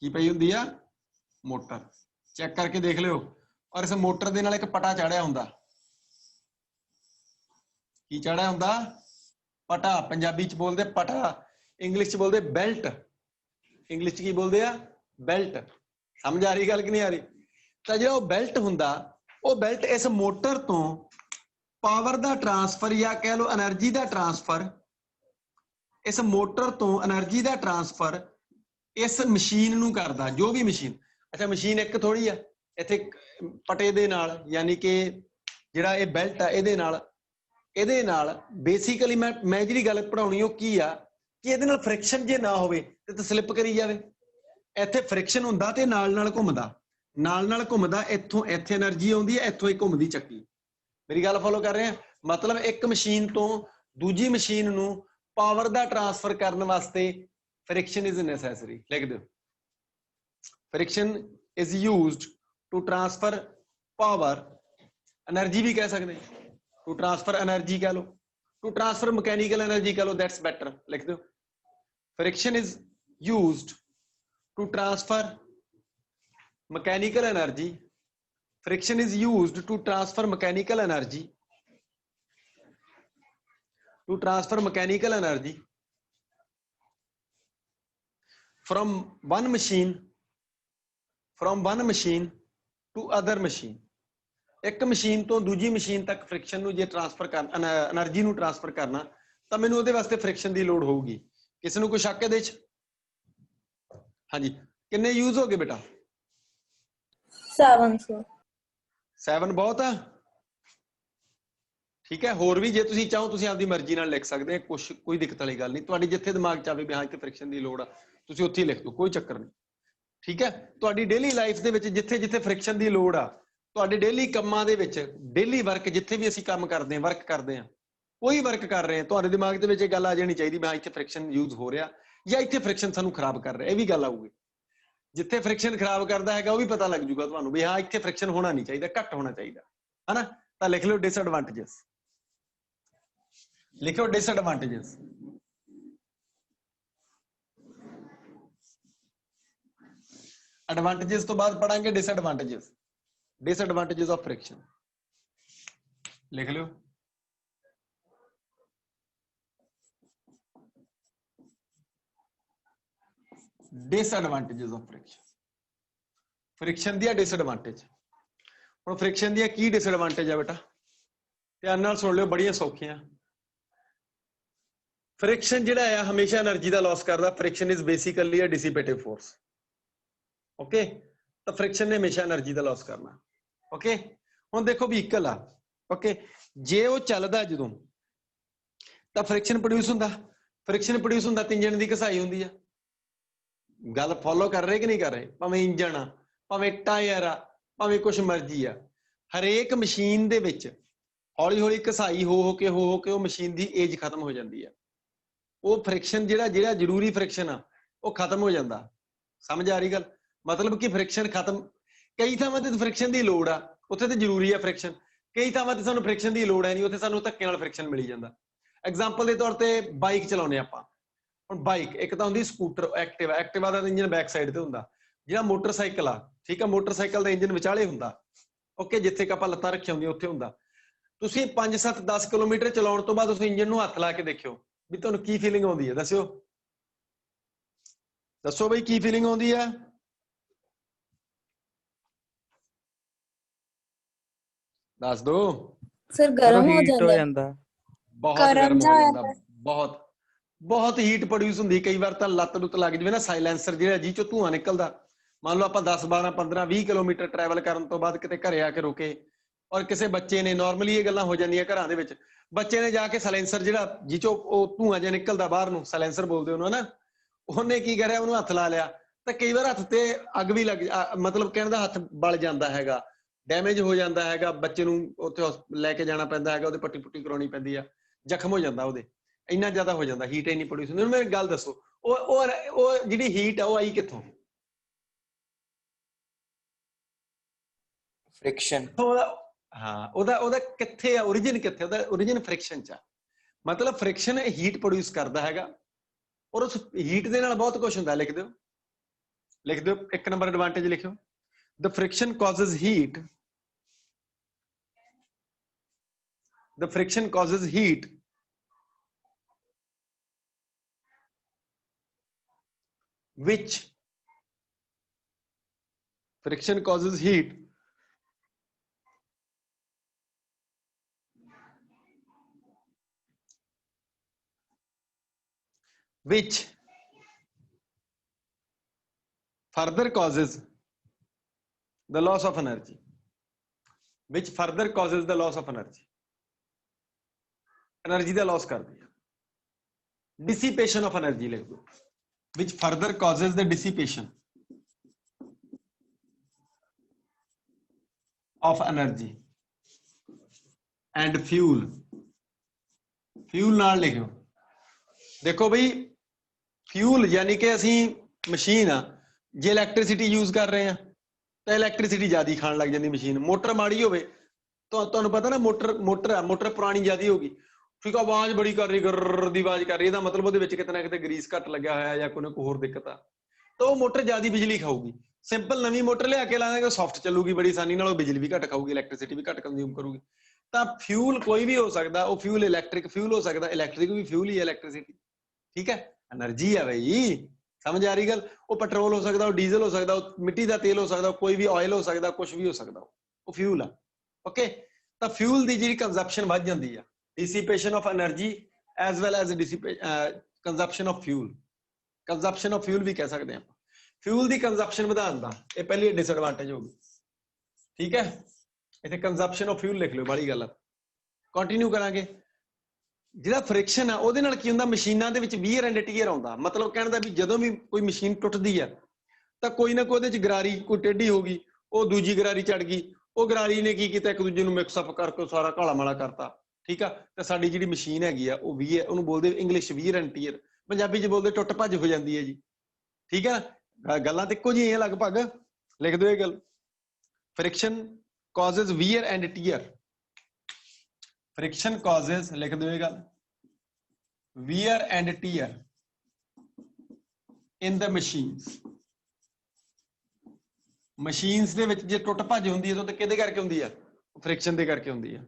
ਕੀ ਪਈ ਹੁੰਦੀ ਆ? ਮੋਟਰ। ਚੈੱਕ ਕਰਕੇ ਦੇਖ ਲਿਓ। ਔਰ ਇਸ ਮੋਟਰ ਦੇ ਨਾਲ ਇੱਕ ਪਟਾ ਚਾੜਿਆ ਹੁੰਦਾ। ਕੀ ਚਾੜਿਆ ਹੁੰਦਾ? ਪਟਾ। ਪੰਜਾਬੀ 'ਚ ਬੋਲਦੇ ਪਟਾ, ਇੰਗਲਿਸ਼ 'ਚ ਬੋਲਦੇ ਬੈਲਟ। ਇੰਗਲਿਸ਼ 'ਚ ਕੀ ਬੋਲਦੇ ਆ? ਬੈਲਟ। ਸਮਝ ਆ ਰਹੀ ਗੱਲ ਕਿ ਨਹੀਂ ਆ ਰਹੀ? ਤਾਂ ਜਿਹੜਾ ਉਹ ਬੈਲਟ ਹੁੰਦਾ, ਉਹ ਬੈਲਟ ਇਸ ਮੋਟਰ ਤੋਂ ਪਾਵਰ ਦਾ ਟਰਾਂਸਫਰ ਜਾਂ ਕਹਿ ਲਓ એનર્ਜੀ ਦਾ ਟਰਾਂਸਫਰ इस मोटर तो एनर्जी का ट्रांसफर इस मशीन नूं करदा, जो भी मशीन। अच्छा मशीन एक थोड़ी आ, इत्थे पटे दे नाल यानी कि ਜਿਹੜਾ ਇਹ ਬੈਲਟ ਆ ਇਹਦੇ ਨਾਲ ਬੇਸਿਕਲੀ ਮੈਂ ਜਿਹੜੀ ਗੱਲ ਪੜਾਉਣੀ ਉਹ ਕੀ ਆ ਕਿ ਇਹਦੇ ਨਾਲ ਫ੍ਰਿਕਸ਼ਨ ਜੇ ਨਾ ਹੋਵੇ ਤੇ ਸਲਿੱਪ ਕਰੀ ਜਾਵੇ। ਇੱਥੇ ਫ੍ਰਿਕਸ਼ਨ ਹੁੰਦਾ ਤੇ ਨਾਲ ਨਾਲ ਘੁੰਮਦਾ ਇੱਥੋਂ ਇੱਥੇ એનર્ਜੀ ਆਉਂਦੀ ਹੈ, ਇੱਥੋਂ ਹੀ ਘੁੰਮਦੀ ਚੱਕੀ। ਮੇਰੀ ਗੱਲ ਫੋਲੋ ਕਰ ਰਹੇ ਆ? ਮਤਲਬ ਇੱਕ ਮਸ਼ੀਨ ਤੋਂ ਦੂਜੀ ਮਸ਼ੀਨ ਨੂੰ ਪਾਵਰ ਦਾ ਟ੍ਰਾਂਸਫਰ ਕਰਨ ਵਾਸਤੇ ਫ੍ਰਿਕਸ਼ਨ ਇਜ਼ ਨੈਸੈਸਰੀ। ਲਿਖ ਦਿਓ, friction is used to transfer power, energy भी कह सकते हैं, टू ट्रांसफर एनर्जी कह लो, टू ट्रांसफर मैकेनिकल एनर्जी कह लो, दैट्स बेटर। लिख दो, friction is used to transfer mechanical energy, friction is used to transfer mechanical energy, to transfer mechanical energy from one machine to other machine। ਇੱਕ ਮਸ਼ੀਨ ਤੋਂ ਦੂਜੀ ਮਸ਼ੀਨ ਤੱਕ ਫ੍ਰਿਕਸ਼ਨ ਨੂੰ ਜੇ ਟ੍ਰਾਂਸਫਰ ਕਰਨਾ, એનર્ਜੀ ਨੂੰ ਟ੍ਰਾਂਸਫਰ ਕਰਨਾ, ਤਾਂ ਮੈਨੂੰ ਉਹਦੇ ਵਾਸਤੇ ਫ੍ਰਿਕਸ਼ਨ ਦੀ ਲੋੜ ਹੋਊਗੀ। ਕਿਸੇ ਨੂੰ ਕੋਈ ਸ਼ੱਕ ਇਹਦੇ ਚ? ਹਾਂਜੀ, ਕਿੰਨੇ ਯੂਜ਼ ਹੋ ਗਏ ਬੇਟਾ? 7 sir। 7 ਬਹੁਤ ਆ? ਠੀਕ ਹੈ, ਹੋਰ ਵੀ ਜੇ ਤੁਸੀਂ ਚਾਹੋ ਤੁਸੀਂ ਆਪਦੀ ਮਰਜ਼ੀ ਨਾਲ ਲਿਖ ਸਕਦੇ ਹੋ, ਕੋਈ ਦਿੱਕਤ ਵਾਲੀ ਗੱਲ ਨਹੀਂ। ਤੁਹਾਡੀ ਜਿੱਥੇ ਦਿਮਾਗ ਚ ਆਵੇ ਵੀ ਹਾਂ ਇੱਥੇ ਫ੍ਰਿਕਸ਼ਨ ਦੀ ਲੋੜ ਆ, ਤੁਸੀਂ ਉੱਥੇ ਹੀ ਲਿਖ ਦਿਓ, ਕੋਈ ਚੱਕਰ ਨਹੀਂ। ਠੀਕ ਹੈ, ਤੁਹਾਡੀ ਡੇਲੀ ਲਾਈਫ ਦੇ ਵਿੱਚ ਜਿੱਥੇ ਜਿੱਥੇ ਫ੍ਰਿਕਸ਼ਨ ਦੀ ਲੋੜ ਆ, ਤੁਹਾਡੇ ਡੇਲੀ ਕੰਮਾਂ ਦੇ ਵਿੱਚ, ਡੇਲੀ ਵਰਕ ਜਿੱਥੇ ਵੀ ਅਸੀਂ ਕੰਮ ਕਰਦੇ ਹਾਂ, ਵਰਕ ਕਰਦੇ ਹਾਂ, ਕੋਈ ਵਰਕ ਕਰ ਰਹੇ ਹਾਂ, ਤੁਹਾਡੇ ਦਿਮਾਗ ਦੇ ਵਿੱਚ ਇਹ ਗੱਲ ਆ ਜਾਣੀ ਚਾਹੀਦੀ ਵੀ ਹਾਂ ਇੱਥੇ ਫ੍ਰਿਕਸ਼ਨ ਯੂਜ਼ ਹੋ ਰਿਹਾ ਜਾਂ ਇੱਥੇ ਫ੍ਰਿਕਸ਼ਨ ਸਾਨੂੰ ਖਰਾਬ ਕਰ ਰਿਹਾ। ਇਹ ਵੀ ਗੱਲ ਆਊਗੀ। ਜਿੱਥੇ ਫ੍ਰਿਕਸ਼ਨ ਖਰਾਬ ਕਰਦਾ ਹੈਗਾ ਉਹ ਵੀ ਪਤਾ ਲੱਗ ਜੂਗਾ ਤੁਹਾਨੂੰ ਵੀ ਹਾਂ ਇੱਥੇ ਫ੍ਰਿਕਸ਼ਨ ਹੋਣਾ ਨਹੀਂ ਚਾਹੀਦਾ, ਘੱਟ ਹੋਣਾ ਚਾਹੀਦਾ, ਹਨਾ? ਤਾਂ ਲਿਖ ਲਓ ਡਿਸਐਡਵਾਂਟੇजेस, ਲਿਖੋ ਡਿਸਐਡਵਾਂਟੇजेस। ਐਡਵਾਂਟੇजेस ਤੋਂ ਬਾਅਦ ਪੜਾਂਗੇ ਡਿਸਐਡਵਾਂਟੇजेस। डिसएडवांटेजेस ऑफ फ्रिक्शन लिख लो। डिसएडवांटेजेस ऑफ फ्रिक्शन, फ्रिक्शन दी डिसएडवांटेज। हुण फ्रिक्शन दी की डिसएडवांटेज है बेटा? ध्यान नाल सुन लियो, बड़ियां सौखियां। फ्रिक्शन जिहड़ा है हमेशा एनर्जी दा लॉस करदा। Friction is basically a dissipative force. Okay, तो फ्रिक्शन ने हमेशा एनर्जी दा लॉस करना। ओके, ਹੁਣ ਦੇਖੋ ਵਹੀਕਲ ਆ, ਓਕੇ, ਜੇ ਉਹ ਚੱਲਦਾ ਜਦੋਂ ਤਾਂ ਫ੍ਰਿਕਸ਼ਨ ਪ੍ਰੋਡਿਊਸ ਹੁੰਦਾ, ਫ੍ਰਿਕਸ਼ਨ ਪ੍ਰੋਡਿਊਸ ਹੁੰਦਾ ਤਾਂ ਇੰਜਣ ਦੀ ਘਸਾਈ ਹੁੰਦੀ ਆ। ਗੱਲ ਫੋਲੋ ਕਰ ਰਹੇ ਕਿ ਨਹੀਂ ਕਰ ਰਹੇ? ਭਾਵੇਂ ਇੰਜਣ ਆ, ਭਾਵੇਂ ਟਾਇਰ ਆ, ਭਾਵੇਂ ਕੁਛ ਮਰਜ਼ੀ ਆ, ਹਰੇਕ ਮਸ਼ੀਨ ਦੇ ਵਿੱਚ ਹੌਲੀ ਹੌਲੀ ਘਸਾਈ ਹੋ ਕੇ ਉਹ ਮਸ਼ੀਨ ਦੀ ਏਜ ਖਤਮ ਹੋ ਜਾਂਦੀ ਆ। ਉਹ ਫ੍ਰਿਕਸ਼ਨ ਜਿਹੜਾ ਜ਼ਰੂਰੀ ਫ੍ਰਿਕਸ਼ਨ ਆ ਉਹ ਖਤਮ ਹੋ ਜਾਂਦਾ। ਸਮਝ ਆ ਰਹੀ ਗੱਲ? ਮਤਲਬ ਕਿ ਫ੍ਰਿਕਸ਼ਨ ਖਤਮ, ਕਈ ਥਾਵਾਂ ਤੇ ਫ੍ਰਿਕਸ਼ਨ ਦੀ ਲੋੜ ਆ, ਉੱਥੇ ਤੇ ਜ਼ਰੂਰੀ ਆ ਫ੍ਰਿਕਸ਼ਨ। ਕਈ ਥਾਵਾਂ ਤੇ ਸਾਨੂੰ ਫ੍ਰਿਕਸ਼ਨ ਦੀ ਲੋੜ ਹੈ ਨਹੀਂ, ਉੱਥੇ ਸਾਨੂੰ ਧੱਕੇ ਨਾਲ ਫ੍ਰਿਕਸ਼ਨ ਮਿਲੀ ਜਾਂਦਾ। ਐਗਜ਼ਾਮਪਲ ਦੇ ਤੌਰ ਤੇ ਬਾਈਕ ਚਲਾਉਂਦੇ ਆਪਾਂ। ਹੁਣ ਬਾਈਕ ਇੱਕ ਤਾਂ ਹੁੰਦੀ ਸਕੂਟਰ, ਐਕਟਿਵਾ ਦਾ ਇੰਜਨ ਬੈਕ ਸਾਈਡ ਤੇ ਹੁੰਦਾ। ਜਿਹੜਾ ਮੋਟਰਸਾਈਕਲ ਆ, ਠੀਕ ਆ, ਮੋਟਰਸਾਈਕਲ ਦਾ ਇੰਜਨ ਵਿਚਾਲੇ ਹੁੰਦਾ। ਓਕੇ, ਜਿੱਥੇ ਕ ਆਪਾਂ ਲੱਤਾਂ ਰੱਖੀਆਂ ਹੁੰਦੀਆਂ ਉੱਥੇ ਹੁੰਦਾ। ਤੁਸੀਂ 5 7 10 ਕਿਲੋਮੀਟਰ ਚਲਾਉਣ ਤੋਂ ਬਾਅਦ ਉਸ ਇੰਜਨ ਨੂੰ ਹੱਥ ਲਾ ਕੇ ਦੇਖਿਓ ਵੀ ਤੁਹਾਨੂੰ ਕੀ ਫੀਲਿੰਗ ਆਉਂਦੀ ਹੈ। ਦੱਸਿਓ, ਦੱਸੋ ਬਈ ਕੀ ਫੀਲਿੰਗ ਆਉਂਦੀ ਆ? ਦੱਸ ਦੋ। ਸਰ ਗਰਮ ਹੋ ਹੀਟ ਹੋ ਜਾਂਦਾ, ਜਾਂਦਾ, ਬਹੁਤ ਗਰਮ ਹੋ ਜਾਂਦਾ, ਬਹੁਤ ਹੀਟ ਪ੍ਰੋਡਿਊਸ ਹੁੰਦੀ। ਕਈ ਵਾਰ ਤਾਂ ਲੱਤ ਲੁੱਤ ਲੱਗ ਜਾਵੇ ਨਾ, ਸਾਇਲੈਂਸਰ ਜਿਹੜਾ ਜੀ ਚੋਂ ਧੂਆਂ ਨਿਕਲਦਾ, ਮੰਨ ਲਓ ਆਪਾਂ 10 12 15 20 ਕਿਲੋਮੀਟਰ ਟਰੈਵਲ ਕਰਨ ਤੋਂ ਬਾਅਦ ਕਿਤੇ ਘਰੇ ਆ ਕੇ ਰੁਕੇ, ਔਰ ਕਿਸੇ ਬੱਚੇ ਨੇ, ਨਾਰਮਲੀ ਇਹ ਗੱਲਾਂ ਹੋ ਜਾਂਦੀਆਂ ਘਰਾਂ ਦੇ ਵਿੱਚ, ਬੱਚੇ ਨੇ ਜਾ ਕੇ ਸਾਇਲੈਂਸਰ ਜਿਹੜਾ ਜੀ ਚੋਂ ਉਹ ਧੂਆਂ ਜਿਹਾ ਨਿਕਲਦਾ ਬਾਹਰ ਨੂੰ, ਸਾਇਲੈਂਸਰ ਬੋਲਦੇ ਉਹਨੂੰ ਨਾ, ਉਹਨੇ ਕੀ ਕਰਿਆ, ਉਹਨੂੰ ਹੱਥ ਲਾ ਲਿਆ ਤਾਂ ਕਈ ਵਾਰ ਹੱਥ ਤੇ ਅੱਗ ਵੀ ਲੱਗ, ਮਤਲਬ ਕਹਿਣ ਦਾ ਹੱਥ ਬਲ ਜਾਂਦਾ ਹੈਗਾ, ਡੈਮੇਜ ਹੋ ਜਾਂਦਾ ਹੈਗਾ, ਬੱਚੇ ਨੂੰ ਉੱਥੇ ਲੈ ਕੇ ਜਾਣਾ ਪੈਂਦਾ ਹੈਗਾ, ਉਹਦੇ ਪੱਟੀ ਪੁੱਟੀ ਕਰਾਉਣੀ ਪੈਂਦੀ ਆ, ਜ਼ਖਮ ਹੋ ਜਾਂਦਾ ਉਹਦੇ, ਇੰਨਾ ਜ਼ਿਆਦਾ ਹੋ ਜਾਂਦਾ, ਹੀਟ ਇੰਨੀ ਪ੍ਰੋਡਿਊਸ ਹੁੰਦੀ। ਮੈਨੂੰ ਗੱਲ ਦੱਸੋ, ਉਹ ਜਿਹੜੀ ਹੀਟ ਆ ਉਹ ਆਈ ਕਿੱਥੋਂ? फ्रिक्शन। ਹਾਂ, ਉਹਦਾ ਕਿੱਥੇ ਆ origin? ਕਿੱਥੇ ਉਹਦਾ origin? ਫ੍ਰਿਕਸ਼ਨ ਚ ਆ। ਮਤਲਬ ਫ੍ਰਿਕਸ਼ਨ ਹੀਟ ਪ੍ਰੋਡਿਊਸ ਕਰਦਾ ਹੈਗਾ, ਔਰ ਉਸ ਹੀਟ ਦੇ ਨਾਲ ਬਹੁਤ ਕੁਝ ਹੁੰਦਾ। ਲਿਖ ਦਿਓ, ਲਿਖ ਦਿਓ, 1 ਨੰਬਰ ਐਡਵਾਂਟੇਜ ਲਿਖਿਓ, the friction causes heat, the friction causes heat which friction causes heat which further causes the loss of energy, which further causes the loss of energy, energy का लॉस कर दिया, डिसिपेशन ऑफ एनर्जी लिख दो, which further causes the dissipation of energy and fuel, fuel नाल लिखो। देखो भाई फ्यूल यानी कि असी मशीन आ जे इलैक्ट्रिसिटी यूज कर रहे हैं तो इलैक्ट्रिसिटी ज्यादा खाण लग जाती मशीन। मोटर माड़ी होवे तो तुहानू पता ना मोटर पुरानी ज्यादा होगी, ठीक है, आवाज बड़ी कर रही, गर्र दी आवाज कर रही, ਇਹਦਾ मतलब ਉਹਦੇ ਵਿੱਚ ਕਿਤੇ ਨਾ ਕਿਤੇ ਗਰੀਸ ਘੱਟ ਲੱਗਿਆ ਹੋਇਆ ਜਾਂ ਕੋਈ ਹੋਰ ਦਿੱਕਤ ਆ ਤਾਂ ਉਹ ਮੋਟਰ ਜ਼ਿਆਦਾ ਬਿਜਲੀ ਖਾਊਗੀ। ਸਿੰਪਲ ਨਵੀਂ ਮੋਟਰ ਲਿਆ ਕੇ ਲਾਵਾਂਗੇ ਸੌਫਟ ਚੱਲੂਗੀ ਬੜੀ ਆਸਾਨੀ ਨਾਲ, ਉਹ ਬਿਜਲੀ ਵੀ ਘੱਟ ਖਾਊਗੀ, ਇਲੈਕਟ੍ਰਿਸਿਟੀ ਵੀ ਘੱਟ ਕੰਜ਼ਿਊਮ ਕਰੂਗੀ। ਤਾਂ ਫਿਊਲ ਕੋਈ ਵੀ ਹੋ ਸਕਦਾ, ਉਹ ਫਿਊਲ ਇਲੈਕਟ੍ਰਿਕ ਫਿਊਲ ਹੋ ਸਕਦਾ, ਇਲੈਕਟ੍ਰਿਕ ਵੀ ਫਿਊਲ ਹੀ ਹੈ, ਇਲੈਕਟ੍ਰਿਸਿਟੀ, ਠੀਕ ਹੈ, એનર્ਜੀ ਆ ਬਈ, ਸਮਝ ਆ ਰਹੀ ਗੱਲ। ਉਹ ਪੈਟਰੋਲ ਹੋ ਸਕਦਾ, ਉਹ ਡੀਜ਼ਲ ਹੋ ਸਕਦਾ, ਉਹ ਮਿੱਟੀ ਦਾ ਤੇਲ ਹੋ ਸਕਦਾ, ਕੋਈ ਵੀ ਆਇਲ ਹੋ ਸਕਦਾ, ਕੁਝ ਵੀ ਹੋ ਸਕਦਾ, ਉਹ ਫਿਊਲ ਆ। ਓਕੇ, ਤਾਂ ਫਿਊਲ ਦੀ ਜਿਹੜੀ ਕੰਜ਼ੰਪਸ਼ਨ ਵੱਧ ਜਾਂਦੀ ਆ, dissipation of energy as well as consumption of fuel, consumption of fuel भी कह सकते हैं। फ्यूल की कंजप्शन ਵਧਾਉਣ ਦਾ ਇਹ ਪਹਿਲੀ ਡਿਸਐਡਵਾਂਟੇਜ ਹੋਗੀ, ਠੀਕ ਹੈ। ਇੱਥੇ ਕੰਜ਼ੰਪਸ਼ਨ ਆਫ ਫਿਊਲ ਲਿਖ ਲਿਓ, ਬੜੀ ਗੱਲ ਆ। ਕੰਟੀਨਿਊ ਕਰਾਂਗੇ। ਜਿਹੜਾ ਫ੍ਰਿਕਸ਼ਨ ਆ ਉਹਦੇ ਨਾਲ ਕੀ ਹੁੰਦਾ, ਮਸ਼ੀਨਾਂ ਦੇ ਵਿੱਚ ਵੀਅਰ ਐਂਡ ਟੀਅਰ ਆਉਂਦਾ। ਮਤਲਬ ਕਹਿਣ ਦਾ ਵੀ ਜਦੋਂ ਵੀ ਕੋਈ ਮਸ਼ੀਨ ਟੁੱਟਦੀ ਆ ਤਾਂ ਕੋਈ ਨਾ ਕੋਈ ਉਹਦੇ ਚ ਗਰਾਰੀ ਕੋਈ ਟੇਢੀ ਹੋ ਗਈ, ਉਹ ਦੂਜੀ ਗਰਾਰੀ ਚੜ ਗਈ, ਉਹ ਗਰਾਰੀ ਨੇ ਕੀ ਕੀਤਾ, ਇੱਕ ਦੂਜੇ ਨੂੰ ਮਿਕਸ ਅਪ ਕਰਕੇ ਸਾਰਾ ਕਾਲਾ ਮਾਲਾ ਕਰਤਾ, ਠੀਕ ਆ। ਤੇ ਸਾਡੀ ਜਿਹੜੀ ਮਸ਼ੀਨ ਹੈਗੀ ਆ ਉਹ ਵੀ ਉਹਨੂੰ ਬੋਲਦੇ English wear and tear, Punjabi ਚ ਬੋਲਦੇ ਟੁੱਟ ਭੱਜ ਹੋ ਜਾਂਦੀ ਹੈ ਜੀ, ਠੀਕ ਆ। ਗੱਲਾਂ ਤੇ ਇੱਕੋ ਜਿਹੀਆਂ ਲਗਭਗ, ਲਿਖ ਦਿਓ ਇਹ ਗੱਲ। Friction causes wear and tear, friction causes, ਲਿਖ ਦਿਓ ਇਹ ਗੱਲ, wear and tear in the machines. Machines ਦੇ ਵਿੱਚ ਜੇ ਟੁੱਟ ਭੱਜ ਹੁੰਦੀ ਹੈ ਤਾਂ ਕਿਹਦੇ ਕਰਕੇ ਹੁੰਦੀ ਆ, ਫ੍ਰਿਕਸ਼ਨ ਦੇ ਕਰਕੇ ਹੁੰਦੀ ਆ।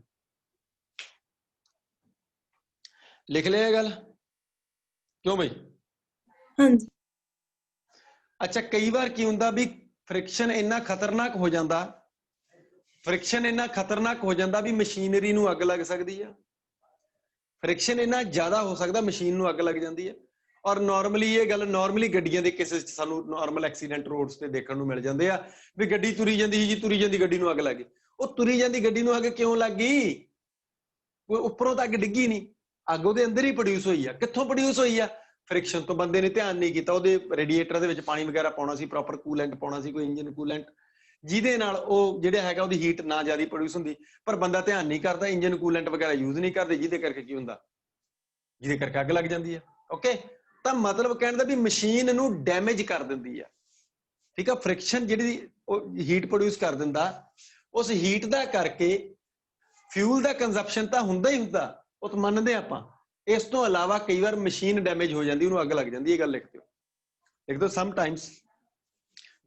लिख लिया गल, क्यों भाई? हाँ जी। अच्छा, कई बार की हुंदा भी फ्रिक्शन इन्ना खतरनाक हो जाता, फ्रिक्शन इन्ना खतरनाक हो जाता भी मशीनरी नूं अग लग सकती है, फ्रिक्शन इन्ना ज्यादा हो सकता मशीन नूं अग लग जाती है। और नॉर्मली ये गल नॉर्मली गड्डियां दे केसेस च सानूं नॉर्मल एक्सीडेंट रोड्स ते देखण नूं मिल जांदे आ भी गड्डी तुरी जांदी जी, तुरी जांदी गड्डी नूं अग लग गई। ਉਹ तुरी जांदी गड्डी नूं अग क्यों लग गई? कोई उपरों तो अग डिग्गी नहीं, ਅੱਗ ਉਹਦੇ ਅੰਦਰ ਹੀ ਪ੍ਰੋਡਿਊਸ ਹੋਈ ਆ। ਕਿੱਥੋਂ ਪ੍ਰੋਡਿਊਸ ਹੋਈ ਆ? ਫ੍ਰਿਕਸ਼ਨ ਤੋਂ। ਬੰਦੇ ਨੇ ਧਿਆਨ ਨਹੀਂ ਕੀਤਾ, ਉਹਦੇ ਰੇਡੀਏਟਰ ਦੇ ਵਿੱਚ ਪਾਣੀ ਵਗੈਰਾ ਪਾਉਣਾ ਸੀ, ਪ੍ਰੋਪਰ ਕੂਲੈਂਟ ਪਾਉਣਾ ਸੀ, ਕੋਈ ਇੰਜਨ ਕੂਲੈਂਟ, ਜਿਹਦੇ ਨਾਲ ਉਹ ਜਿਹੜਾ ਹੈਗਾ ਉਹਦੀ ਹੀਟ ਨਾ ਜ਼ਿਆਦਾ ਪ੍ਰੋਡਿਊਸ ਹੁੰਦੀ। ਪਰ ਬੰਦਾ ਧਿਆਨ ਨਹੀਂ ਕਰਦਾ, ਇੰਜਨ ਕੂਲੈਂਟ ਵਗੈਰਾ ਯੂਜ਼ ਨਹੀਂ ਕਰਦੇ, ਜਿਹਦੇ ਕਰਕੇ ਕੀ ਹੁੰਦਾ, ਜਿਹਦੇ ਕਰਕੇ ਅੱਗ ਲੱਗ ਜਾਂਦੀ ਹੈ। ਓਕੇ, ਤਾਂ ਮਤਲਬ ਕਹਿਣ ਦਾ ਵੀ ਮਸ਼ੀਨ ਨੂੰ ਡੈਮੇਜ ਕਰ ਦਿੰਦੀ ਆ, ਠੀਕ ਆ। ਫ੍ਰਿਕਸ਼ਨ ਜਿਹੜੀ ਉਹ ਹੀਟ ਪ੍ਰੋਡਿਊਸ ਕਰ ਦਿੰਦਾ, ਉਸ ਹੀਟ ਦਾ ਕਰਕੇ ਫਿਊਲ ਦਾ ਕੰਜ਼ੰਪਸ਼ਨ ਤਾਂ ਹੁੰਦਾ ਹੀ ਹੁੰਦਾ, ਉਹ ਤਾਂ ਮੰਨਦੇ ਆਪਾਂ। ਇਸ ਤੋਂ ਇਲਾਵਾ ਕਈ ਵਾਰ ਮਸ਼ੀਨ ਡੈਮੇਜ ਹੋ ਜਾਂਦੀ, ਉਹਨੂੰ ਅੱਗ ਲੱਗ ਜਾਂਦੀ। ਇਹ ਗੱਲ ਲਿਖ ਦਿਓ, ਲਿਖ ਦਿਓ। Sometimes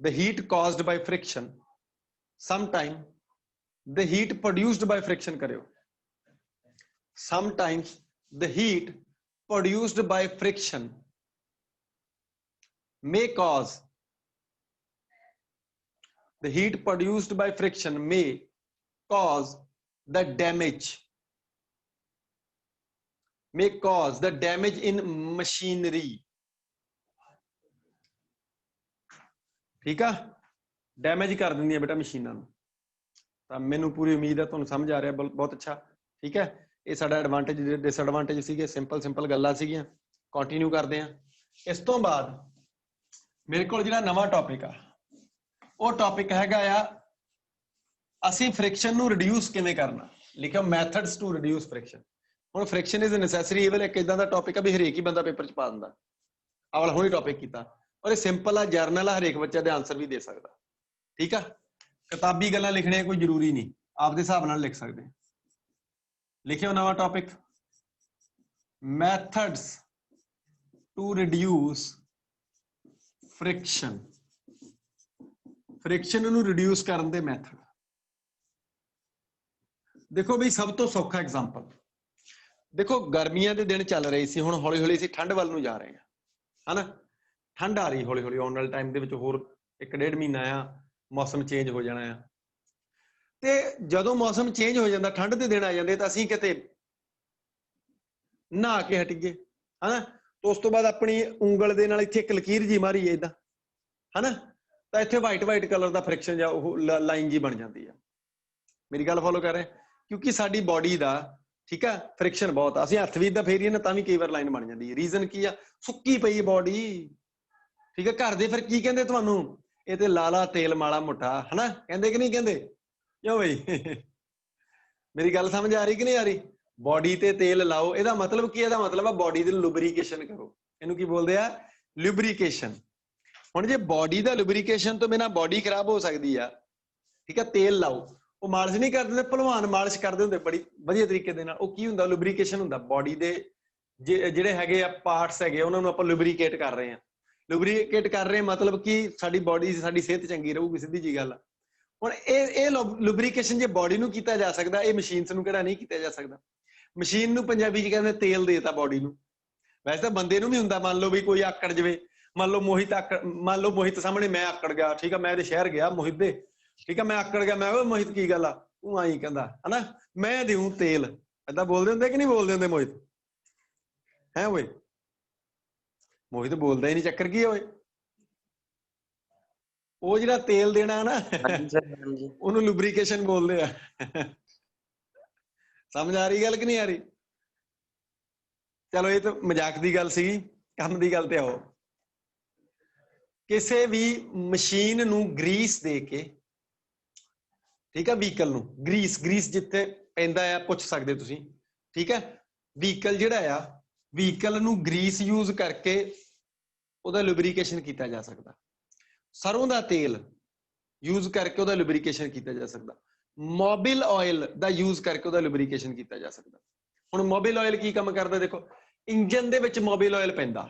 the heat caused by friction, sometime the heat produced by friction ਕਰਿਓ, sometimes the heat produced by friction may cause, the heat produced by friction may cause the damage, may cause the damage in machinery, ठीक है। डैमेज कर देंगी बेटा मशीनों ਨੂੰ। ਤਾਂ ਮੈਨੂੰ ਪੂਰੀ ਉਮੀਦ ਹੈ ਤੁਹਾਨੂੰ ਸਮਝ ਆ ਰਿਹਾ, ਬਹੁਤ ਅੱਛਾ, ਠੀਕ ਹੈ। ਇਹ ਸਾਡਾ ਐਡਵਾਂਟੇਜ ਡਿਸਐਡਵਾਂਟੇਜ ਸੀਗੇ, ਸਿੰਪਲ ਗੱਲਾਂ ਸੀਗੀਆਂ। ਕੰਟੀਨਿਊ ਕਰਦੇ ਹਾਂ। ਇਸ ਤੋਂ ਬਾਅਦ ਮੇਰੇ ਕੋਲ ਜਿਹੜਾ ਨਵਾਂ ਟੌਪਿਕ ਆ, ਉਹ ਟੌਪਿਕ ਹੈਗਾ ਆ ਅਸੀਂ ਫ੍ਰਿਕਸ਼ਨ ਨੂੰ ਰਿਡਿਊਸ ਕਿਵੇਂ ਕਰਨਾ। ਲਿਖਿਓ ਮੈਥਡਸ ਟੂ ਰਿਡਿਊਸ ਫ੍ਰਿਕਸ਼ਨ। ਹੁਣ ਫ੍ਰਿਕਸ਼ਨ ਇਜ਼ ਨੈਸੈਸਰੀ ਈਵਲ ਇੱਕ ਇਦਾਂ ਦਾ ਟੌਪਿਕ ਆ ਵੀ ਹਰੇਕ ਹੀ ਬੰਦਾ ਪੇਪਰ 'ਚ ਪਾ ਦਿੰਦਾ। ਆਹ ਵਾਲਾ ਹੁਣੇ ਟੌਪਿਕ ਕੀਤਾ, ਔਰ ਇਹ ਸਿੰਪਲ ਆ, ਜਰਨਲ ਆ, ਹਰੇਕ ਬੱਚਾ ਦੇ ਆਨਸਰ ਵੀ ਦੇ ਸਕਦਾ, ਠੀਕ ਆ। ਕਿਤਾਬੀ ਗੱਲਾਂ ਲਿਖਣੀਆਂ ਕੋਈ ਜ਼ਰੂਰੀ ਨਹੀਂ, ਆਪਦੇ ਹਿਸਾਬ ਨਾਲ ਲਿਖ ਸਕਦੇ। ਲਿਖਿਓ ਨਵਾਂ topic, methods to reduce friction. Friction ਨੂੰ ਰਿਡਿਊਸ ਕਰਨ ਦੇ ਮੈਥਡ। ਦੇਖੋ ਬਈ ਸਭ ਤੋਂ ਸੌਖਾ ਐਗਜ਼ਾਮਪਲ ਦੇਖੋ, ਗਰਮੀਆਂ ਦੇ ਦਿਨ ਚੱਲ ਰਹੇ ਸੀ, ਹੁਣ ਹੌਲੀ ਹੌਲੀ ਅਸੀਂ ਠੰਡ ਵੱਲ ਨੂੰ ਜਾ ਰਹੇ ਹਾਂ, ਹਨਾ। ਠੰਡ ਆ ਰਹੀ ਹੌਲੀ ਹੌਲੀ, ਆਉਣ ਵਾਲੇ ਟਾਈਮ ਦੇ ਵਿੱਚ ਹੋਰ 1-1.5 ਮਹੀਨਾ ਆ, ਮੌਸਮ ਚੇਂਜ ਹੋ ਜਾਣਾ ਆ। ਤੇ ਜਦੋਂ ਮੌਸਮ ਚੇਂਜ ਹੋ ਜਾਂਦਾ, ਠੰਡ ਦੇ ਦਿਨ ਆ ਜਾਂਦੇ, ਤਾਂ ਅਸੀਂ ਕਿਤੇ ਨਹਾ ਕੇ ਹਟੀਏ, ਹਨਾ। तो उस तो बाद अपनी ਉਂਗਲ ਦੇ ਨਾਲ ਇੱਥੇ ਇੱਕ ਲਕੀਰ ਜੀ ਮਾਰੀ ਏਦਾਂ ਹਨਾ, ਤਾਂ ਇੱਥੇ ਵਾਈਟ ਕਲਰ ਦਾ ਫ੍ਰਿਕਸ਼ਨ ਜਾਂ ਉਹ ਲਾਈਨ ਜੀ ਬਣ ਜਾਂਦੀ ਆ। ਮੇਰੀ ਗੱਲ ਫੋਲੋ ਕਰ ਰਹੇ? ਕਿਉਂਕਿ ਸਾਡੀ ਬਾਡੀ ਦਾ ਠੀਕ ਆ ਫ੍ਰਿਕਸ਼ਨ ਬਹੁਤ ਆ, ਅਸੀਂ ਹੱਥ ਵੀ ਇਦਾਂ ਫੇਰੀਏ ਨਾ ਤਾਂ ਵੀ ਕਈ ਵਾਰ ਲਾਈਨ ਬਣ ਜਾਂਦੀ ਹੈ। ਰੀਜ਼ਨ ਕੀ ਆ? ਸੁੱਕੀ ਪਈ ਬਾਡੀ, ਠੀਕ ਆ। ਘਰ ਦੇ ਫਿਰ ਕੀ ਕਹਿੰਦੇ ਤੁਹਾਨੂੰ? ਇਹ ਤੇ ਲਾਲਾ ਤੇਲ ਮਾਲਾ ਮੁੱਠਾ, ਹਨਾ, ਕਹਿੰਦੇ ਕਿ ਨਹੀਂ ਕਹਿੰਦੇ? ਕਿਉਂ ਬਈ? ਮੇਰੀ ਗੱਲ ਸਮਝ ਆ ਰਹੀ ਕਿ ਨਹੀਂ ਆ ਰਹੀ? ਬਾਡੀ ਤੇ ਤੇਲ ਲਾਓ, ਇਹਦਾ ਮਤਲਬ ਕੀ? ਇਹਦਾ ਮਤਲਬ ਆ ਬਾਡੀ ਦੀ ਲੁਬਰੀਕੇਸ਼ਨ ਕਰੋ। ਇਹਨੂੰ ਕੀ ਬੋਲਦੇ ਆ? ਲੁਬਰੀਕੇਸ਼ਨ। ਹੁਣ ਜੇ ਬਾਡੀ ਦਾ ਲੁਬਰੀਕੇਸ਼ਨ ਤੋਂ ਬਿਨਾਂ ਬਾਡੀ ਖਰਾਬ ਹੋ ਸਕਦੀ ਆ, ਠੀਕ ਆ, ਤੇਲ ਲਾਓ। ਉਹ ਮਾਲਿਸ਼ ਨਹੀਂ ਕਰਦੇ ਹੁੰਦੇ, ਭਲਵਾਨ ਮਾਲਿਸ਼ ਕਰਦੇ ਹੁੰਦੇ ਬੜੀ ਵਧੀਆ ਤਰੀਕੇ ਦੇ ਨਾਲ। ਉਹ ਕੀ ਹੁੰਦਾ? ਲੁਬਰੀਕੇਸ਼ਨ ਹੁੰਦਾ। ਬਾਡੀ ਦੇ ਜਿਹੜੇ ਹੈਗੇ ਆ ਪਾਰਟਸ ਹੈਗੇ, ਉਹਨਾਂ ਨੂੰ ਆਪਾਂ ਲੁਬਰੀਕੇਟ ਕਰ ਰਹੇ ਆ। ਲੁਬਰੀਕੇਟ ਕਰ ਰਹੇ ਮਤਲਬ ਕਿ ਸਾਡੀ ਬਾਡੀ, ਸਾਡੀ ਸਿਹਤ ਚੰਗੀ ਰਹੂਗੀ, ਸਿੱਧੀ ਜੀ ਗੱਲ ਆ। ਹੁਣ ਇਹ ਲੁਬਰੀਕੇਸ਼ਨ ਜੇ ਬਾਡੀ ਨੂੰ ਕੀਤਾ ਜਾ ਸਕਦਾ, ਇਹ ਮਸ਼ੀਨਸ ਨੂੰ ਕਿਹੜਾ ਨਹੀਂ ਕੀਤਾ ਜਾ ਸਕਦਾ? ਮਸ਼ੀਨ ਨੂੰ ਪੰਜਾਬੀ ਚ ਕਹਿੰਦੇ ਤੇਲ ਦੇਤਾ ਬਾਡੀ ਨੂੰ। ਵੈਸੇ ਤਾਂ ਬੰਦੇ ਨੂੰ ਵੀ ਹੁੰਦਾ, ਮੰਨ ਲਓ ਵੀ ਕੋਈ ਆਕੜ ਜਵੇ, ਮੰਨ ਲਓ ਮੋਹਿਤ ਸਾਹਮਣੇ ਮੈਂ ਆਕੜ ਗਿਆ, ਠੀਕ ਆ, ਮੈਂ ਇਹਦੇ ਸ਼ਹਿਰ ਗਿਆ ਮੋਹਿਤ ਦੇ, ਠੀਕ ਆ, ਮੈਂ ਆਕੜ ਗਿਆ, ਮੈਂ ਕਿਹਾ ਮੋਹਿਤ ਕੀ ਗੱਲ ਆ? ਤੂੰ ਆਈ ਕਹਿੰਦਾ ਹਨਾ, ਮੈਂ ਦਿਉ ਤੇਲ, ਏਦਾਂ ਬੋਲਦੇ ਹੁੰਦੇ ਕਿ ਨਹੀਂ ਬੋਲਦੇ ਹੁੰਦੇ ਮੋਹਿਤ? ਹੈ ਓਏ, ਮੋਹਿਤ ਬੋਲਦਾ ਹੀ ਨਹੀਂ, ਚੱਕਰ ਕੀ ਹੋਏ? ਉਹ ਜਿਹੜਾ ਤੇਲ ਦੇਣਾ ਨਾ ਉਹਨੂੰ ਲੁਬਰੀਕੇਸ਼ਨ ਬੋਲਦੇ ਆ। ਸਮਝ ਆ ਰਹੀ ਗੱਲ ਕਿ ਨਹੀਂ ਆ ਰਹੀ? ਚਲੋ ਇਹ ਤਾਂ ਮਜ਼ਾਕ ਦੀ ਗੱਲ ਸੀਗੀ, ਕੰਮ ਦੀ ਗੱਲ ਤੇ ਆਓ। ਕਿਸੇ ਵੀ ਮਸ਼ੀਨ ਨੂੰ ਗਰੀਸ ਦੇ ਕੇ, ਠੀਕ ਆ, ਵਹੀਕਲ ਨੂੰ ਗਰੀਸ ਜਿੱਥੇ ਪੈਂਦਾ ਆ ਪੁੱਛ ਸਕਦੇ ਤੁਸੀਂ, ਠੀਕ ਹੈ। ਵਹੀਕਲ ਜਿਹੜਾ ਆ, ਵਹੀਕਲ ਨੂੰ ਗਰੀਸ ਯੂਜ਼ ਕਰਕੇ ਉਹਦਾ ਲੁਬਰੀਕੇਸ਼ਨ ਕੀਤਾ ਜਾ ਸਕਦਾ। ਸਰੋਂ ਦਾ ਤੇਲ ਯੂਜ਼ ਕਰਕੇ ਉਹਦਾ ਲੁਬਰੀਕੇਸ਼ਨ ਕੀਤਾ ਜਾ ਸਕਦਾ। ਮੋਬਿਲ ਆਇਲ ਦਾ ਯੂਜ਼ ਕਰਕੇ ਉਹਦਾ ਲੁਬਰੀਕੇਸ਼ਨ ਕੀਤਾ ਜਾ ਸਕਦਾ। ਹੁਣ ਮੋਬਿਲ ਆਇਲ ਕੀ ਕੰਮ ਕਰਦਾ? ਦੇਖੋ, ਇੰਜਨ ਦੇ ਵਿੱਚ ਮੋਬਿਲ ਆਇਲ ਪੈਂਦਾ।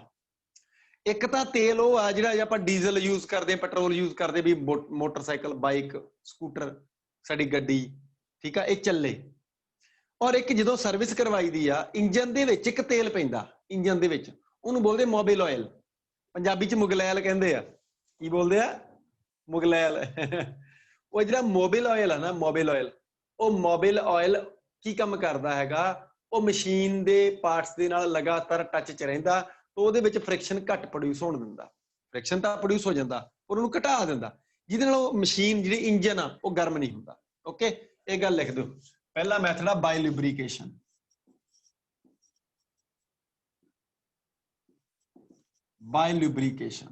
ਇੱਕ ਤਾਂ ਤੇਲ ਉਹ ਆ ਜਿਹੜਾ ਆਪਾਂ ਡੀਜ਼ਲ ਯੂਜ਼ ਕਰਦੇ, ਪੈਟਰੋਲ ਯੂਜ਼ ਕਰਦੇ ਵੀ ਮੋਟਰਸਾਈਕਲ, ਬਾਈਕ, ਸਕੂਟਰ, ਸਾਡੀ ਗੱਡੀ, ਠੀਕ ਆ, ਇਹ ਚੱਲੇ। ਔਰ ਇੱਕ ਜਦੋਂ ਸਰਵਿਸ ਕਰਵਾਈ ਦੀ ਆ, ਇੰਜਨ ਦੇ ਵਿੱਚ ਇੱਕ ਤੇਲ ਪੈਂਦਾ, ਇੰਜਨ ਦੇ ਵਿੱਚ, ਉਹਨੂੰ ਬੋਲਦੇ ਮੋਬਿਲ ਆਇਲ। ਪੰਜਾਬੀ ਚ ਮੁਗਲੈਲ ਕਹਿੰਦੇ ਆ। ਕੀ ਬੋਲਦੇ ਆ? ਮੁਗਲੈਲ। ਉਹ ਜਿਹੜਾ ਮੋਬਿਲ ਆਇਲ ਆ ਨਾ, ਮੋਬਿਲ ਆਇਲ, ਉਹ ਮੋਬਿਲ ਆਇਲ ਕੀ ਕੰਮ ਕਰਦਾ ਹੈਗਾ? ਉਹ ਮਸ਼ੀਨ ਦੇ ਪਾਰਟਸ ਦੇ ਨਾਲ ਲਗਾਤਾਰ ਟੱਚ 'ਚ ਰਹਿੰਦਾ, ਤਾਂ ਉਹਦੇ ਵਿੱਚ ਫ੍ਰਿਕਸ਼ਨ ਘੱਟ ਪ੍ਰੋਡਿਊਸ ਹੋਣ ਦਿੰਦਾ। ਫ੍ਰਿਕਸ਼ਨ ਤਾਂ ਪ੍ਰੋਡਿਊਸ ਹੋ ਜਾਂਦਾ, ਪਰ ਉਹਨੂੰ ਘਟਾ ਦਿੰਦਾ, ਜਿਹਦੇ ਨਾਲ ਉਹ ਮਸ਼ੀਨ, ਜਿਹੜੀ ਇੰਜਨ ਆ, ਉਹ ਗਰਮ ਨਹੀਂ ਹੁੰਦਾ। ਓਕੇ, ਇਹ ਗੱਲ ਲਿਖ ਦਿਓ। ਪਹਿਲਾ ਮੈਥਡ ਆ ਬਾਈ ਲੁਬਰੀਕੇਸ਼ਨ। ਬਾਈ ਲੁਬਰੀਕੇਸ਼ਨ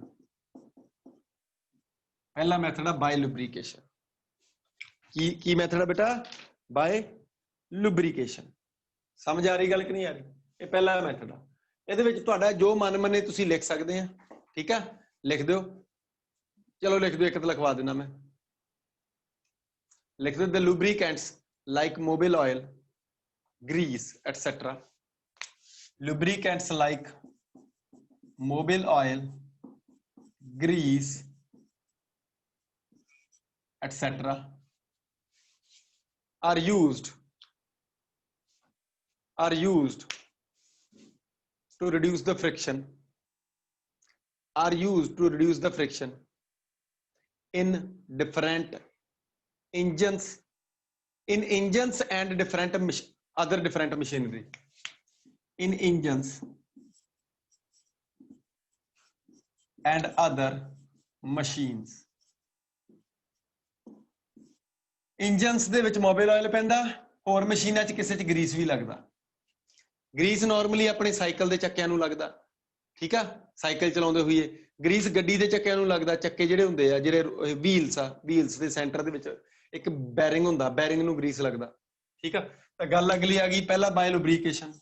ਪਹਿਲਾ ਮੈਥਡ ਆ, ਬਾਈ ਲੁਬਰੀਕੇਸ਼ਨ। ਕੀ ਮੈਥਡ ਆ ਬੇਟਾ? ਬਾਈ ਲੁਬਰੀਕੇਸ਼ਨ। ਸਮਝ ਆ ਰਹੀ ਗੱਲ ਕਿ ਨਹੀਂ ਆ ਰਹੀ? ਇਹ ਪਹਿਲਾ ਮੈਥਡ ਆ। ਇਹਦੇ ਵਿੱਚ ਤੁਹਾਡਾ ਜੋ ਮਨ ਮੰਨੇ ਤੁਸੀਂ ਲਿਖ ਸਕਦੇ ਆ, ਠੀਕ ਆ, ਲਿਖ ਦਿਓ। ਚਲੋ ਲਿਖ ਦਿਓ, ਇੱਕ ਤਾਂ ਲਿਖਵਾ ਦੇਣਾ ਮੈਂ। ਲਿਖ ਦਿਓ, the lubricants like mobile oil, grease, etc. Lubricants like mobile oil, grease, etc. are used to reduce the friction, in different engines, and different other different machinery. In engines and other machines. Engines ਦੇ ਵਿੱਚ ਮੋਬਿਲ ਆਇਲ ਪੈਂਦਾ, ਹੋਰ ਮਸ਼ੀਨਾਂ 'ਚ ਕਿਸੇ 'ਚ ਗਰੀਸ ਵੀ ਲੱਗਦਾ। ਗਰੀਸ ਨਾਰਮਲੀ ਆਪਣੇ ਸਾਈਕਲ ਦੇ ਚੱਕਿਆਂ ਨੂੰ ਲੱਗਦਾ, ਠੀਕ ਆ, ਸਾਈਕਲ ਚਲਾਉਂਦੇ ਹੋਈਏ। ਗਰੀਸ ਗੱਡੀ ਦੇ ਚੱਕਿਆਂ ਨੂੰ ਲੱਗਦਾ। ਚੱਕੇ ਜਿਹੜੇ ਹੁੰਦੇ ਆ, ਜਿਹੜੇ ਵੀਲਸ ਆ, ਵੀਲਸ ਦੇ ਸੈਂਟਰ ਦੇ ਵਿੱਚ ਇੱਕ ਬੈਰਿੰਗ ਹੁੰਦਾ, ਬੈਰਿੰਗ ਨੂੰ ਗਰੀਸ ਲੱਗਦਾ, ਠੀਕ ਆ। ਤਾਂ ਗੱਲ ਅਗਲੀ ਆ ਗਈ, ਪਹਿਲਾ ਬਾਈ ਲੁਬਰੀਕੇਸ਼ਨ।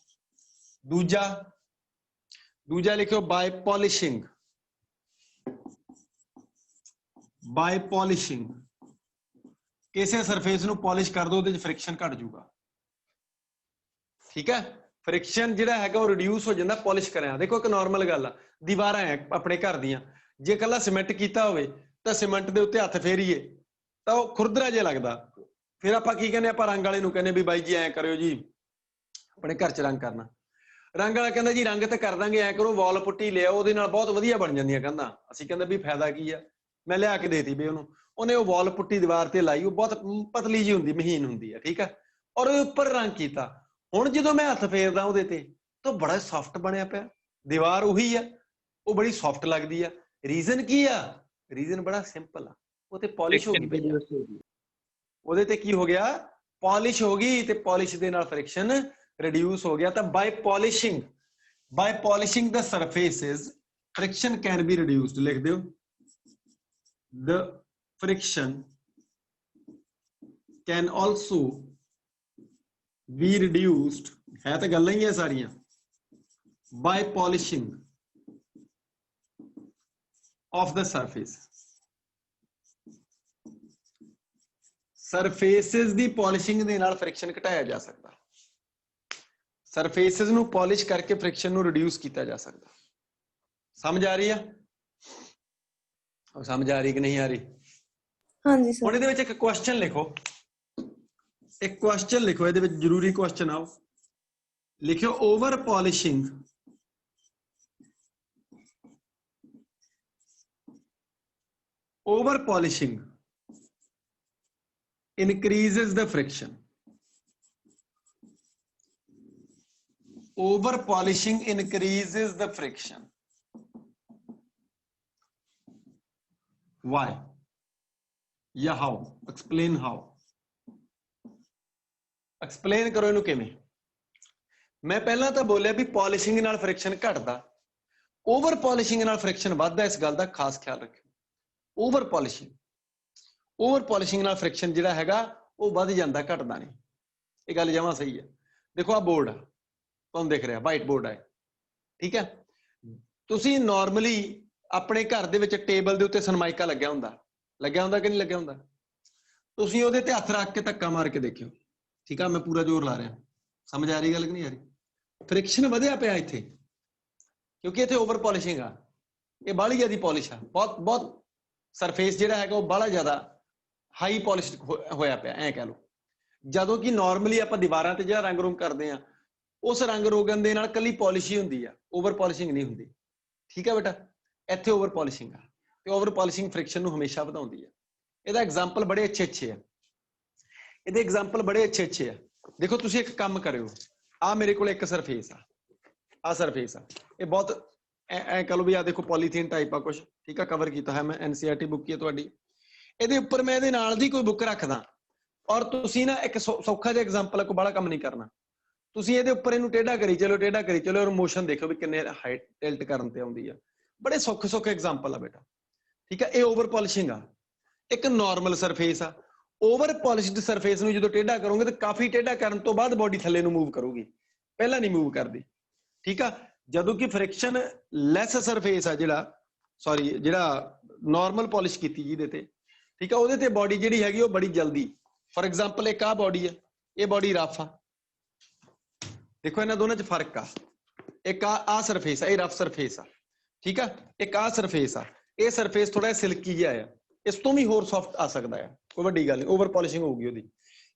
ਦੂਜਾ ਲਿਖਿਓ ਬਾਈ ਪੋਲਿਸ਼ਿੰਗ। ਬਾਈ ਪੋਲਿਸ਼ਿੰਗ, ਕਿਸੇ ਸਰਫੇਸ ਨੂੰ ਪੋਲਿਸ਼ ਕਰ ਦੋ, ਉਹਦੇ 'ਚ ਫ੍ਰਿਕਸ਼ਨ ਘਟ ਜਾਊਗਾ, ਠੀਕ ਹੈ। ਫ੍ਰਿਕਸ਼ਨ ਜਿਹੜਾ ਹੈਗਾ ਉਹ ਰਿਡਿਊਸ ਹੋ ਜਾਂਦਾ ਪੋਲਿਸ਼ ਕਰਿਆ। ਦੇਖੋ, ਇੱਕ ਨਾਰਮਲ ਗੱਲ ਆ, ਦੀਵਾਰਾਂ ਹੈ ਆਪਣੇ ਘਰ ਦੀਆਂ, ਜੇ ਇਕੱਲਾ ਸੀਮੈਂਟ ਕੀਤਾ ਹੋਵੇ ਤਾਂ ਸੀਮੈਂਟ ਦੇ ਉੱਤੇ ਹੱਥ ਫੇਰੀਏ ਤਾਂ ਉਹ ਖੁਰਦਰਾ ਜਿਹਾ ਲੱਗਦਾ। ਫਿਰ ਆਪਾਂ ਕੀ ਕਹਿੰਦੇ, ਆਪਾਂ ਰੰਗ ਵਾਲੇ ਨੂੰ ਕਹਿੰਦੇ ਵੀ ਬਾਈ ਜੀ ਐਂ ਕਰਿਓ ਜੀ, ਆਪਣੇ ਘਰ 'ਚ ਰੰਗ ਕਰਨਾ। ਰੰਗ ਵਾਲਾ ਕਹਿੰਦਾ ਜੀ ਰੰਗ ਤਾਂ ਕਰ ਦਾਂਗੇ, ਐਂ ਕਰੋ ਵਾਲ ਪੁੱਟੀ ਲਿਆਓ, ਉਹਦੇ ਨਾਲ ਬਹੁਤ ਵਧੀਆ ਬਣ ਜਾਂਦੀਆਂ ਕੰਧਾਂ। ਅਸੀਂ ਕਹਿੰਦੇ ਵੀ ਫਾਇਦਾ ਕੀ ਆ? ਮੈਂ ਲਿਆ ਕੇ ਦੇਤੀ ਵੀ ਉਹਨੂੰ, ਉਹਨੇ ਉਹ ਵਾਲ ਪੁੱਟੀ ਦੀਵਾਰ ਤੇ ਲਾਈ, ਉਹ ਬਹੁਤ ਪਤਲੀ ਜੀ ਹੁੰਦੀ, ਮਹੀਨ ਹੁੰਦੀ ਆ, ਠੀਕ ਆ, ਔਰ ਉਹਦੇ ਉੱਪਰ ਰੰਗ ਕੀਤਾ। ਹੁਣ ਜਦੋਂ ਮੈਂ ਹੱਥ ਫੇਰਦਾ ਉਹਦੇ ਤੇ ਤਾਂ ਬੜਾ ਸੌਫਟ ਬਣਿਆ ਪਿਆ, ਦੀਵਾਰ ਉਹੀ ਆ, ਉਹ ਬੜੀ ਸੌਫਟ ਲੱਗਦੀ ਆ। ਰੀਜ਼ਨ ਕੀ ਆ? ਰੀਜ਼ਨ ਬੜਾ ਸਿੰਪਲ ਆ, ਉਹ ਤੇ ਪਾਲਿਸ਼ ਹੋ ਗਈ ਪਈ ਆ। ਉਹਦੇ ਤੇ ਕੀ ਹੋ ਗਿਆ? ਪਾਲਿਸ਼ ਹੋ ਗਈ, ਤੇ ਪਾਲਿਸ਼ ਦੇ ਨਾਲ ਫ੍ਰਿਕਸ਼ਨ ਰਿਡਿਊਸ ਹੋ ਗਿਆ। ਤਾਂ ਬਾਈ polishing the surfaces friction can be reduced। ਲਿਖ ਦਿਓ, the friction can also be reduced, ਹੈ ਤਾਂ ਗੱਲਾਂ ਹੀ ਆ ਸਾਰੀਆਂ, by polishing of the surface। ਸਰਫੇਸਿਸ the polishing ਦੇ ਨਾਲ ਫ੍ਰਿਕਸ਼ਨ ਘਟਾਇਆ ਜਾ ਸਕਦਾ। ਸਰਫੇਸਿਸ ਨੂੰ ਪੋਲਿਸ਼ ਕਰਕੇ ਫ੍ਰਿਕਸ਼ਨ ਨੂੰ ਰਿਡਿਊਸ ਕੀਤਾ ਜਾ ਸਕਦਾ। ਸਮਝ ਆ ਰਹੀ ਆ? ਸਮਝ ਆ ਰਹੀ ਕਿ ਨਹੀਂ ਆ ਰਹੀ? ਹਾਂਜੀ ਹੁਣ ਸਰ। ਇਹਦੇ ਵਿੱਚ ਇੱਕ ਕੁਐਸਚਨ ਲਿਖੋ, ਇੱਕ ਕੁਐਸਚਨ ਲਿਖੋ, ਇਹਦੇ ਵਿੱਚ ਜ਼ਰੂਰੀ ਕੁਐਸਚਨ ਆਓ। ਲਿਖਿਓ over polishing increases the friction। Over polishing increases the friction। Why? Yeah, how? Explain how। Explain ਕਰੋ ਇਹਨੂੰ ਕਿਵੇਂ। ਮੈਂ ਪਹਿਲਾਂ ਤਾਂ ਬੋਲਿਆ ਵੀ ਪੋਲਿਸ਼ਿੰਗ ਨਾਲ ਫ੍ਰਿਕਸ਼ਨ ਘਟਦਾ, ਓਵਰ ਪੋਲਿਸ਼ਿੰਗ ਨਾਲ ਫ੍ਰਿਕਸ਼ਨ ਵੱਧਦਾ। ਇਸ ਗੱਲ ਦਾ ਖਾਸ ਖਿਆਲ ਰੱਖਿਓ। ਓਵਰ ਪੋਲਿਸ਼ਿੰਗ ਨਾਲ ਫ੍ਰਿਕਸ਼ਨ ਜਿਹੜਾ ਹੈਗਾ ਉਹ ਵੱਧ ਜਾਂਦਾ, ਘਟਦਾ ਨਹੀਂ। ਇਹ ਗੱਲ ਜਮਾਂ ਸਹੀ ਹੈ। ਦੇਖੋ ਆ ਬੋਰਡ ਆ, ਤੁਹਾਨੂੰ ਦਿਖ ਰਿਹਾ, ਵਾਈਟ ਬੋਰਡ ਹੈ, ਠੀਕ ਹੈ। ਤੁਸੀਂ ਨਾਰਮਲੀ ਆਪਣੇ ਘਰ ਦੇ ਵਿੱਚ ਟੇਬਲ ਦੇ ਉੱਤੇ ਸਨਮਾਈਕਾ ਲੱਗਿਆ ਹੁੰਦਾ ਕਿ ਨਹੀਂ ਲੱਗਿਆ ਹੁੰਦਾ? ਤੁਸੀਂ ਉਹਦੇ ਤੇ ਹੱਥ ਰੱਖ ਕੇ ਧੱਕਾ ਮਾਰ ਕੇ ਦੇਖਿਓ, ਠੀਕ ਆ। ਮੈਂ ਪੂਰਾ ਜ਼ੋਰ ਲਾ ਰਿਹਾ। ਸਮਝ ਆ ਰਹੀ ਗੱਲ ਕਿ ਨਹੀਂ ਆ ਰਹੀ? ਫ੍ਰਿਕਸ਼ਨ ਵਧਿਆ ਪਿਆ ਇੱਥੇ, ਕਿਉਂਕਿ ਇੱਥੇ ਓਵਰ ਪੋਲਿਸ਼ਿੰਗ ਆ। ਇਹ ਬਾਹਲੀ ਜ਼ਿਆਦਾ ਪੋਲਿਸ਼ ਆ, ਬਹੁਤ ਸਰਫੇਸ ਜਿਹੜਾ ਹੈਗਾ ਉਹ ਬਾਹਲਾ ਜ਼ਿਆਦਾ ਹਾਈ ਪੋਲਿਸ਼ ਹੋਇਆ ਪਿਆ, ਐਂ ਕਹਿ ਲਓ। ਜਦੋਂ ਕਿ ਨਾਰਮਲੀ ਆਪਾਂ ਦੀਵਾਰਾਂ ਤੇ ਜਿਹੜਾ ਰੰਗ ਰੋਗਨ ਕਰਦੇ ਆ, ਉਸ ਰੰਗ ਰੋਗਨ ਦੇ ਨਾਲ ਕੱਲੀ ਪੋਲਿਸ਼ ਹੀ ਹੁੰਦੀ ਆ, ਓਵਰ ਪੋਲਿਸ਼ਿੰਗ ਨਹੀਂ ਹੁੰਦੀ, ਠੀਕ ਹੈ ਬੇਟਾ। ਇੱਥੇ ਓਵਰ ਪੋਲਿਸ਼ਿੰਗ ਆ, ਤੇ ਓਵਰ ਪੋਲਿਸ਼ਿੰਗ ਫ੍ਰਿਕਸ਼ਨ ਨੂੰ ਹਮੇਸ਼ਾ ਵਧਾਉਂਦੀ ਆ। ਇਹਦਾ ਐਗਜ਼ਾਮਪਲ ਬੜੇ ਅੱਛੇ ਆ। ਦੇਖੋ ਤੁਸੀਂ ਇੱਕ ਕੰਮ ਕਰਿਓ, ਆ ਮੇਰੇ ਕੋਲ ਇੱਕ ਸਰਫੇਸ ਆ, ਇਹ ਬਹੁਤ ਐ ਕਹ ਲਓ ਵੀ ਆ ਦੇਖੋ ਪੋਲੀਥੀਨ ਟਾਈਪ ਆ ਕੁਛ, ਠੀਕ ਆ। ਕਵਰ ਕੀਤਾ ਹੈ ਮੈਂ, NCERT ਬੁੱਕ ਹੀ ਆ ਤੁਹਾਡੀ। ਇਹਦੇ ਉੱਪਰ ਮੈਂ ਇਹਦੇ ਨਾਲ ਦੀ ਕੋਈ ਬੁੱਕ ਰੱਖਦਾ, ਔਰ ਤੁਸੀਂ ਨਾ ਇੱਕ ਸੌਖਾ ਜਿਹਾ ਐਗਜ਼ਾਮਪਲ, ਕੋਈ ਬਾਹਲਾ ਕੰਮ ਨਹੀਂ ਕਰਨਾ। ਤੁਸੀਂ ਇਹਦੇ ਉੱਪਰ ਇਹਨੂੰ ਟੇਢਾ ਕਰੀ ਚਲੋ, ਔਰ ਮੋਸ਼ਨ ਦੇਖੋ ਵੀ ਕਿੰਨੇ ਹਾਈਟ ਟਿਲਟ ਕਰਨ ਤੇ ਆਉਂਦੀ ਆ। ਬੜੇ ਸੌਖੇ ਐਗਜ਼ਾਮਪਲ ਆ ਬੇਟਾ, ਠੀਕ ਆ। ਇਹ ਓਵਰ ਪੋਲਿਸ਼ਿੰਗ ਆ। ਇੱਕ ਨਾਰਮਲ ਸਰਫੇਸ ਆ, ਓਵਰ ਪੋਲਿਸ਼ਡ ਸਰਫੇਸ ਨੂੰ ਜਦੋਂ ਟੇਢਾ ਕਰੋਗੇ ਤਾਂ ਕਾਫੀ ਟੇਢਾ ਕਰਨ ਤੋਂ ਬਾਅਦ ਬੋਡੀ ਥੱਲੇ ਨੂੰ ਮੂਵ ਕਰੂਗੀ, ਪਹਿਲਾਂ ਨਹੀਂ ਮੂਵ ਕਰਦੀ, ਠੀਕ ਆ। ਜਦੋਂ ਕਿ ਫ੍ਰਿਕਸ਼ਨ ਲੈਸ ਸਰਫੇਸ ਆ, ਜਿਹੜਾ ਨਾਰਮਲ ਪੋਲਿਸ਼ ਕੀਤੀ ਜਿਹਦੇ ਤੇ, ਠੀਕ ਆ, ਉਹਦੇ ਤੇ ਬੋਡੀ ਜਿਹੜੀ ਹੈਗੀ ਉਹ ਬੜੀ ਜਲਦੀ। ਫॉर ਐਗਜ਼ਾਮਪਲ ਇੱਕ ਆ ਬੋਡੀ ਆ, ਇਹ ਬੋਡੀ ਰਫ ਆ, ਦੇਖੋ ਇਹਨਾਂ ਦੋਨਾਂ 'ਚ ਫਰਕ ਆ। ਇੱਕ ਆ ਸਰਫੇਸ ਆ, ਇਹ ਰਫ ਸਰਫੇਸ ਆ, ਠੀਕ ਆ। ਇੱਕ ਆ ਸਰਫੇਸ ਆ, ਇਹ ਸਰਫੇਸ ਥੋੜਾ ਜਿਹਾ ਸਿਲਕੀ ਜਿਹਾ ਆ, ਇਸ ਤੋਂ ਵੀ ਹੋਰ ਸੌਫਟ ਆ ਸਕਦਾ ਆ, ਕੋਈ ਵੱਡੀ ਗੱਲ ਨਹੀਂ। ਓਵਰ ਪੋਲਿਸ਼ਿੰਗ ਹੋਊਗੀ ਉਹਦੀ।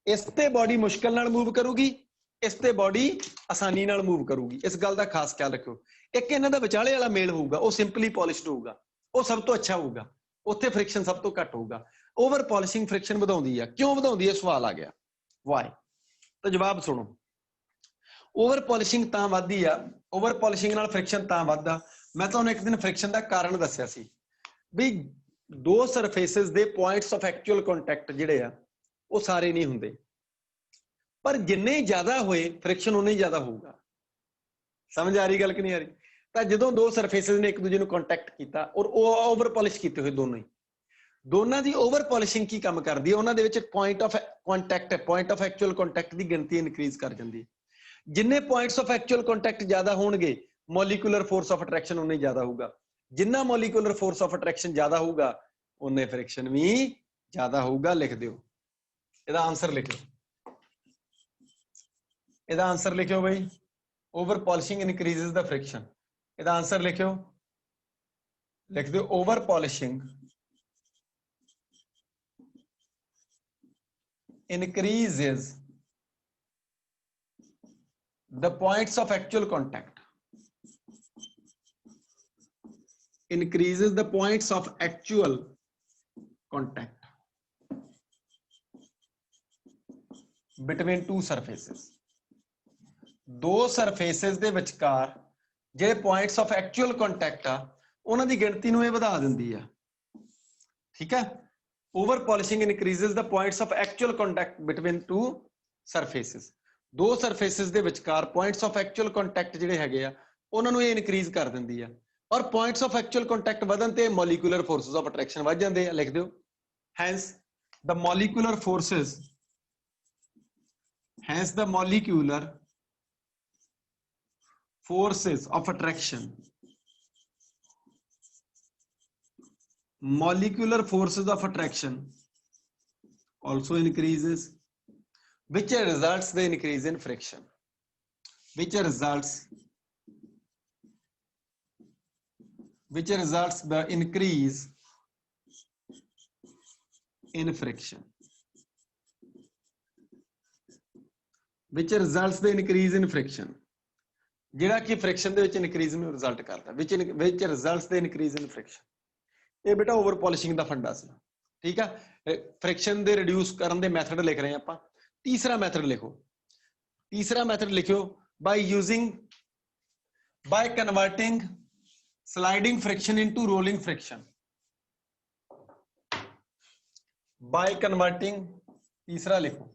ਇਸ ਤੇ ਬੋਡੀ ਮੁਸ਼ਕਲ ਨਾਲ ਮੂਵ ਕਰੂਗੀ, ਇਸ ਤੇ ਬੋਡੀ ਆਸਾਨੀ ਨਾਲ ਮੂਵ ਕਰੂਗੀ। ਇਸ ਗੱਲ ਦਾ ਖਾਸ ਖਿਆਲ ਰੱਖਿਓ। ਇੱਕ ਇਹਨਾਂ ਦਾ ਵਿਚਾਲੇ ਵਾਲਾ ਮੇਲ ਹੋਊਗਾ, ਉਹ ਸਿੰਪਲੀ ਪੋਲਿਸ਼ਡ ਹੋਊਗਾ, ਉਹ ਸਭ ਤੋਂ ਅੱਛਾ ਹੋਊਗਾ, ਉੱਥੇ ਫ੍ਰਿਕਸ਼ਨ ਸਭ ਤੋਂ ਘੱਟ ਹੋਊਗਾ। ਓਵਰ ਪੋਲਿਸ਼ਿੰਗ ਫ੍ਰਿਕਸ਼ਨ ਵਧਾਉਂਦੀ ਆ। ਕਿਉਂ ਵਧਾਉਂਦੀ ਹੈ? ਸਵਾਲ ਆ ਗਿਆ ਵਾਈ। ਤਾਂ ਜਵਾਬ ਸੁਣੋ। ਓਵਰ ਪੋਲਿਸ਼ਿੰਗ ਤਾਂ ਵੱਧਦੀ ਆ, ਓਵਰ ਪੋਲਿਸ਼ਿੰਗ ਨਾਲ ਫ੍ਰਿਕਸ਼ਨ ਤਾਂ ਵੱਧਦਾ। ਮੈਂ ਤੁਹਾਨੂੰ ਇੱਕ ਦਿਨ ਫ੍ਰਿਕਸ਼ਨ ਦਾ ਕਾਰਨ ਦੱਸਿਆ ਸੀ ਵੀ ਦੋ ਸਰਫੇਸਿਸ ਦੇ ਪੁਆਇੰਟਸ ਆਫ ਐਕਚੁਅਲ ਕੰਟੈਕਟ ਜਿਹੜੇ ਆ ਉਹ ਸਾਰੇ ਨਹੀਂ ਹੁੰਦੇ, ਪਰ ਜਿੰਨੇ ਜ਼ਿਆਦਾ ਹੋਏ ਫ੍ਰਿਕਸ਼ਨ ਉਨਾ ਹੀ ਜ਼ਿਆਦਾ ਹੋਊਗਾ। ਸਮਝ ਆ ਰਹੀ ਗੱਲ ਕਿ ਨਹੀਂ ਆ ਰਹੀ? ਤਾਂ ਜਦੋਂ ਦੋ ਸਰਫੇਸਿਸ ਨੇ ਇੱਕ ਦੂਜੇ ਨੂੰ ਕੰਟੈਕਟ ਕੀਤਾ ਔਰ ਉਹ ਓਵਰ ਪੋਲਿਸ਼ ਕੀਤੇ ਹੋਏ ਦੋਨਾਂ ਦੀ ਓਵਰ ਪੋਲਿਸ਼ਿੰਗ ਕੀ ਕੰਮ ਕਰਦੀ ਹੈ? ਉਹਨਾਂ ਦੇ ਵਿੱਚ ਪੁਆਇੰਟ ਆਫ ਐਕਚੁਅਲ ਕੰਟੈਕਟ ਦੀ ਗਿਣਤੀ ਇਨਕਰੀਜ਼ ਕਰ ਜਾਂਦੀ ਹੈ। ਜਿੰਨੇ ਪੁਆਇੰਟਸ ਆਫ ਐਕਚੁਅਲ ਕੰਟੈਕਟ ਜ਼ਿਆਦਾ ਹੋਣਗੇ, ਮੋਲੀਕੂਲਰ ਫੋਰਸ ਆਫ ਅਟਰੈਕਸ਼ਨ ਉਨਾ ਹੀ ਜ਼ਿਆਦਾ ਹੋਊਗਾ। ਜਿੰਨਾ ਮੋਲੀਕੂਲਰ ਫੋਰਸ ਆਫ ਅਟਰੈਕਸ਼ਨ ਜ਼ਿਆਦਾ ਹੋਊਗਾ, ਉਨੇ ਫ੍ਰਿਕਸ਼ਨ ਵੀ ਜ਼ਿਆਦਾ ਹੋਊਗਾ। ਲਿਖ ਦਿਓ ਇਹਦਾ ਆਨਸਰ, ਇਹਦਾ ਆਨਸਰ ਲਿਖਿਓ ਬਈ। ਓਵਰ ਪੋਲਿਸ਼ਿੰਗ ਇਨਕਰੀਜ਼ਸ ਦਾ ਫ੍ਰਿਕਸ਼ਨ। ਇਹਦਾ ਆਨਸਰ ਲਿਖਿਓ, ਲਿਖ ਦਿਓ over polishing increases the points of actual contact, increases the points of actual contact between two surfaces। ਦੋ ਸਰਫੇਸਿਸ ਦੇ ਵਿਚਕਾਰ ਜਿਹੜੇ ਪੁਆਇੰਟਸ ਆਫ ਐਕਚੁਅਲ ਕੰਟੈਕਟ ਆ ਉਹਨਾਂ ਦੀ ਗਿਣਤੀ ਨੂੰ ਇਹ ਵਧਾ ਦਿੰਦੀ ਆ। ਠੀਕ ਹੈ, over polishing increases the points of actual contact between two surfaces. ਦੋ ਸਰਫੇਸਿਸ ਦੇ ਵਿਚਕਾਰ ਪੁਆਇੰਟਸ ਆਫ ਐਕਚੁਅਲ ਕੰਟੈਕਟ ਜਿਹੜੇ ਹੈਗੇ ਆ ਉਹਨਾਂ ਨੂੰ ਇਹ ਇਨਕਰੀਜ਼ ਕਰ ਦਿੰਦੀ ਆ। ਔਰ ਪੁਆਇੰਟਸ ਆਫ ਐਕਚੁਅਲ ਕੰਟੈਕਟ ਵਧਣ ਤੇ ਮੋਲੀਕੂਲਰ ਫੋਰਸਸ ਆਫ ਅਟਰੈਕਸ਼ਨ ਵੱਧ ਜਾਂਦੇ ਆ। ਲਿਖ ਦਿਓ, hence the molecular forces of attraction, molecular forces of attraction also increases, which results the increase in friction, which results the increase in friction, which results the increase in friction, ਜਿਹੜਾ ਕਿ friction ਦੇ ਵਿੱਚ increase ਨੂੰ result ਕਰਦਾ, which results the increase in friction। ਇਹ ਬੇਟਾ ਓਵਰ ਪੋਲਿਸ਼ਿੰਗ ਦਾ ਫੰਡਾ ਸੀ। ਠੀਕ ਆ, friction ਦੇ ਰਿਡਿਊਸ ਕਰਨ ਦੇ ਮੈਥਡ ਲਿਖ ਰਹੇ ਆਪਾਂ। ਤੀਸਰਾ ਮੈਥਡ ਲਿਖੋ, ਤੀਸਰਾ method ਲਿਖਿਓ by converting sliding friction into rolling friction, by converting, तीसरा लिखो,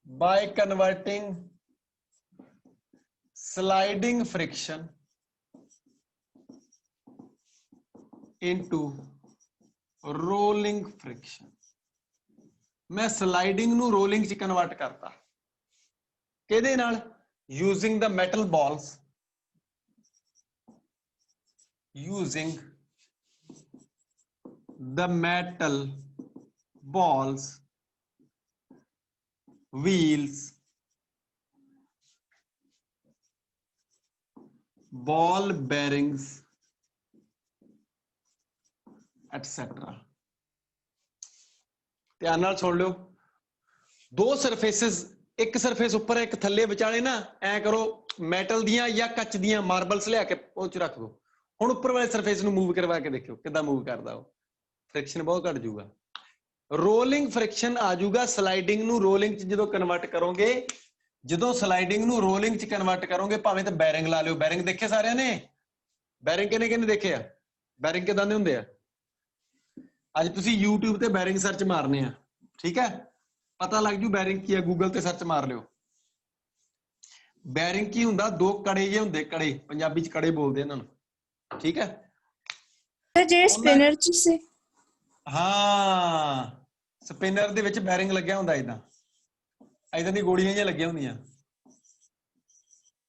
by converting sliding friction into rolling friction। मैं sliding ਨੂੰ rolling ਚ ਕਨਵਰਟ ਕਰਤਾ, ਕਿਹਦੇ ਨਾਲ? using the metal balls, using the metal balls, wheels, ball bearings, etc। ਧਿਆਨ ਨਾਲ ਸੁਣ ਲਿਓ, ਦੋ ਸਰਫੇਸਿਸ, ਇੱਕ ਸਰਫੇਸ ਉੱਪਰ ਇੱਕ ਥੱਲੇ, ਵਿਚਾਲੇ ਨਾ ਐ ਕਰੋ ਮੈਟਲ ਦੀਆਂ ਜਾਂ ਕੱਚ ਦੀਆਂ ਮਾਰਬਲਸ ਲਿਆ ਕੇ ਉਹ ਚ ਰੱਖ ਦੋ। ਹੁਣ ਉੱਪਰ ਵਾਲੇ ਸਰਫੇਸ ਨੂੰ ਮੂਵ ਕਰਵਾ ਕੇ ਦੇਖਿਓ ਕਿੱਦਾਂ ਮੂਵ ਕਰਦਾ, ਉਹ ਫ੍ਰਿਕਸ਼ਨ ਬਹੁਤ ਘਟ ਜਾਊਗਾ। ਰੋਲਿੰਗ ਫ੍ਰਿਕਸ਼ਨ ਆ ਜਾਊਗਾ ਸਲਾਈਡਿੰਗ ਨੂੰ ਰੋਲਿੰਗ ਚ ਜਦੋਂ ਕਨਵਰਟ ਕਰੋਗੇ। ਜਦੋਂ ਸਲਾਈਡਿੰਗ ਨੂੰ ਰੋਲਿੰਗ ਚ ਕਨਵਰਟ ਕਰੋਗੇ, ਭਾਵੇਂ ਤਾਂ ਬੈਰਿੰਗ ਲਾ ਲਿਓ। ਬੈਰਿੰਗ ਦੇਖੇ ਸਾਰਿਆਂ ਨੇ? ਬੈਰਿੰਗ ਕਿਹਨੇ ਕਿਹਨੇ ਦੇਖੇ ਆ? ਬੈਰਿੰਗ ਕਿਦਾਂ ਦੇ ਹੁੰਦੇ ਆ? ਅੱਜ ਤੁਸੀਂ YouTube ਤੇ ਬੈਰਿੰਗ ਸਰਚ ਮਾਰਨੇ ਆ, ਠੀਕ ਹੈ, ਪਤਾ ਲੱਗ ਜੂ ਬੈਰਿੰਗ ਕੀ ਆ। ਗੂਗਲ ਤੇ ਸਰਚ ਮਾਰ ਲਿਓ। ਬੈਰਿੰਗ ਕੀ ਹੁੰਦਾ? ਦੋ ਕੜੇ ਜਿਹੇ ਹੁੰਦੇ, ਕੜੇ, ਪੰਜਾਬੀ ਚ ਕੜੇ ਬੋਲਦੇ ਇਹਨਾਂ ਨੂੰ, ਠੀਕ ਹੈ। ਜਿਹੜੇ ਸਪਿਨਰ ਚ ਸੀ, ਹਾਂ, ਸਪਿਨਰ ਦੇ ਵਿੱਚ ਬੈਰਿੰਗ ਲੱਗਿਆ ਹੁੰਦਾ, ਇਦਾਂ ਦੀ ਗੋਲੀਆਂ ਜਿਹੀਆਂ ਲੱਗੀਆਂ ਹੁੰਦੀਆਂ।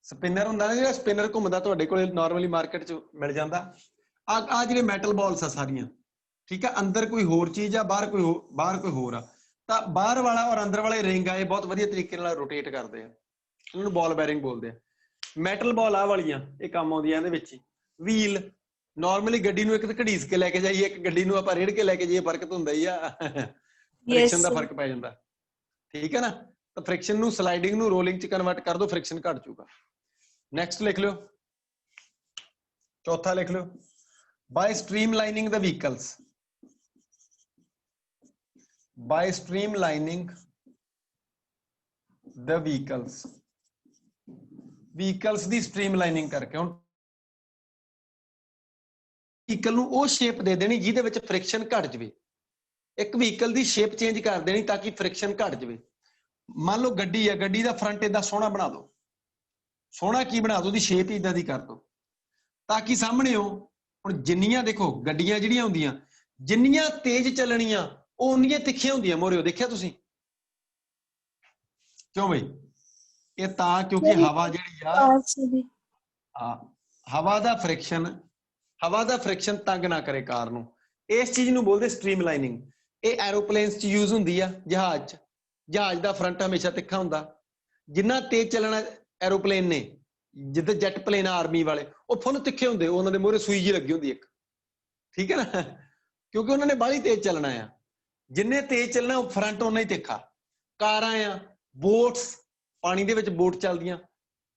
ਸਪਿਨਰ ਹੁੰਦਾ ਨਾ, ਜਿਹੜਾ ਸਪਿਨਰ ਘੁੰਮਦਾ ਤੁਹਾਡੇ ਕੋਲੇ ਨਾਰਮਲੀ ਮਾਰਕੀਟ ਚ ਮਿਲ ਜਾਂਦਾ। ਆ ਜਿਹੜੇ ਮੈਟਲ ਬਾਲਸ ਆ ਸਾਰੀਆਂ, ਠੀਕ ਆ, ਅੰਦਰ ਕੋਈ ਹੋਰ ਚੀਜ਼ ਆ, ਬਾਹਰ ਕੋਈ ਹੋਰ ਆ। ਤਾਂ ਬਾਹਰ ਵਾਲਾ ਔਰ ਅੰਦਰ ਵਾਲੇ ਰਿੰਗ ਆ, ਇਹ ਬਹੁਤ ਵਧੀਆ ਤਰੀਕੇ ਨਾਲ ਰੋਟੇਟ ਕਰਦੇ ਆ, ਇਹਨਾਂ ਨੂੰ ਬਾਲ ਬੈਰਿੰਗ ਬੋਲਦੇ ਆ। ਮੈਟਲ ਬਾਲ ਆ ਵਾਲੀਆਂ ਇਹ ਕੰਮ ਆਉਂਦੀਆਂ ਇਹਦੇ ਵਿੱਚ। ਵੀਲ, ਨਾਰਮਲੀ ਗੱਡੀ ਨੂੰ ਇੱਕ ਤਾਂ ਘੜੀਸ ਕੇ ਲੈ ਕੇ ਜਾਈਏ, ਇੱਕ ਗੱਡੀ ਨੂੰ ਆਪਾਂ ਰੇੜ ਕੇ ਲੈ ਕੇ ਜਾਈਏ, ਫਰਕ ਤਾਂ ਹੁੰਦਾ ਹੀ ਆ, ਫ੍ਰਿਕਸ਼ਨ ਦਾ ਫਰਕ ਪੈ ਜਾਂਦਾ, ਠੀਕ ਹੈ ਨਾ। ਤਾਂ ਫ੍ਰਿਕਸ਼ਨ ਨੂੰ ਸਲਾਈਡਿੰਗ ਨੂੰ ਰੋਲਿੰਗ ਚ ਕਨਵਰਟ ਕਰ ਦੋ, ਫ੍ਰਿਕਸ਼ਨ ਘਟ ਜਾਊਗਾ। ਨੈਕਸਟ ਲਿਖ ਲਿਓ, ਚੌਥਾ ਲਿਖ ਲਿਓ, by streamlining the vehicles, by streamlining the vehicles ਦੀ streamlining ਕਰਕੇ। ਹੁਣ ਵਹੀਕਲ ਨੂੰ ਉਹ ਸ਼ੇਪ ਦੇ ਦੇਣੀ ਜਿਹਦੇ ਵਿੱਚ ਫ੍ਰਿਕਸ਼ਨ ਘਟ ਜਾਵੇ। ਇੱਕ ਵਹੀਕਲ ਦੀ ਸ਼ੇਪ ਚੇਂਜ ਕਰ ਦੇਣੀ ਤਾਂ ਕਿ ਫ੍ਰਿਕਸ਼ਨ ਘਟ ਜਾਵੇ। ਮੰਨ ਲਓ ਗੱਡੀ ਆ, ਗੱਡੀ ਦਾ ਫਰੰਟ ਏਦਾਂ ਸੋਹਣਾ ਬਣਾ ਦਿਓ। ਸੋਹਣਾ ਕੀ ਬਣਾ ਦਿਓ? ਉਹਦੀ ਸ਼ੇਪ ਏਦਾਂ ਦੀ ਕਰ ਦਿਓ ਤਾਂ ਕਿ ਸਾਹਮਣੇ ਹੁਣ ਜਿੰਨੀਆਂ ਦੇਖੋ ਗੱਡੀਆਂ ਜਿਹੜੀਆਂ ਹੁੰਦੀਆਂ, ਜਿੰਨੀਆਂ ਤੇਜ਼ ਚੱਲਣੀਆਂ ਉਹ ਉਨੀਆਂ ਤਿੱਖੀਆਂ ਹੁੰਦੀਆਂ ਮੋਰਿਓ। ਦੇਖਿਆ ਤੁਸੀਂ? ਕਿਉਂ ਬਈ? ਇਹ ਤਾਂ ਕਿਉਂਕਿ ਹਵਾ ਜਿਹੜੀ ਆ, ਹਵਾ ਦਾ ਫ੍ਰਿਕਸ਼ਨ ਤੰਗ ਨਾ ਕਰੇ ਕਾਰ ਨੂੰ। ਇਸ ਚੀਜ਼ ਨੂੰ ਬੋਲਦੇ ਸਟ੍ਰੀਮਲਾਈਨਿੰਗ। ਇਹ ਐਰੋਪਲੇਨਸ ਚ ਯੂਜ਼ ਹੁੰਦੀ ਆ, ਜਹਾਜ਼ ਚ। ਜਹਾਜ਼ ਦਾ ਫਰੰਟ ਹਮੇਸ਼ਾ ਤਿੱਖਾ ਹੁੰਦਾ। ਜਿੰਨਾ ਤੇਜ਼ ਚੱਲਣਾ ਐਰੋਪਲੇਨ ਨੇ, ਜਿੱਦਾਂ ਜੈਟ ਪਲੇਨ ਆਰਮੀ ਵਾਲੇ, ਉਹ ਫੁੱਲ ਤਿੱਖੇ ਹੁੰਦੇ, ਉਹਨਾਂ ਦੇ ਮੂਹਰੇ ਸੂਈ ਜਿਹੀ ਲੱਗੀ ਹੁੰਦੀ ਇੱਕ, ਠੀਕ ਹੈ ਨਾ, ਕਿਉਂਕਿ ਉਹਨਾਂ ਨੇ ਬਾਹਲੀ ਤੇਜ਼ ਚੱਲਣਾ ਆ। ਜਿੰਨੇ ਤੇਜ਼ ਚੱਲਣਾ ਉਹ ਫਰੰਟ ਉਹਨਾਂ ਹੀ ਤਿੱਖਾ। ਕਾਰਾਂ ਆ, ਬੋਟਸ, ਪਾਣੀ ਦੇ ਵਿੱਚ ਬੋਟ ਚੱਲਦੀਆਂ,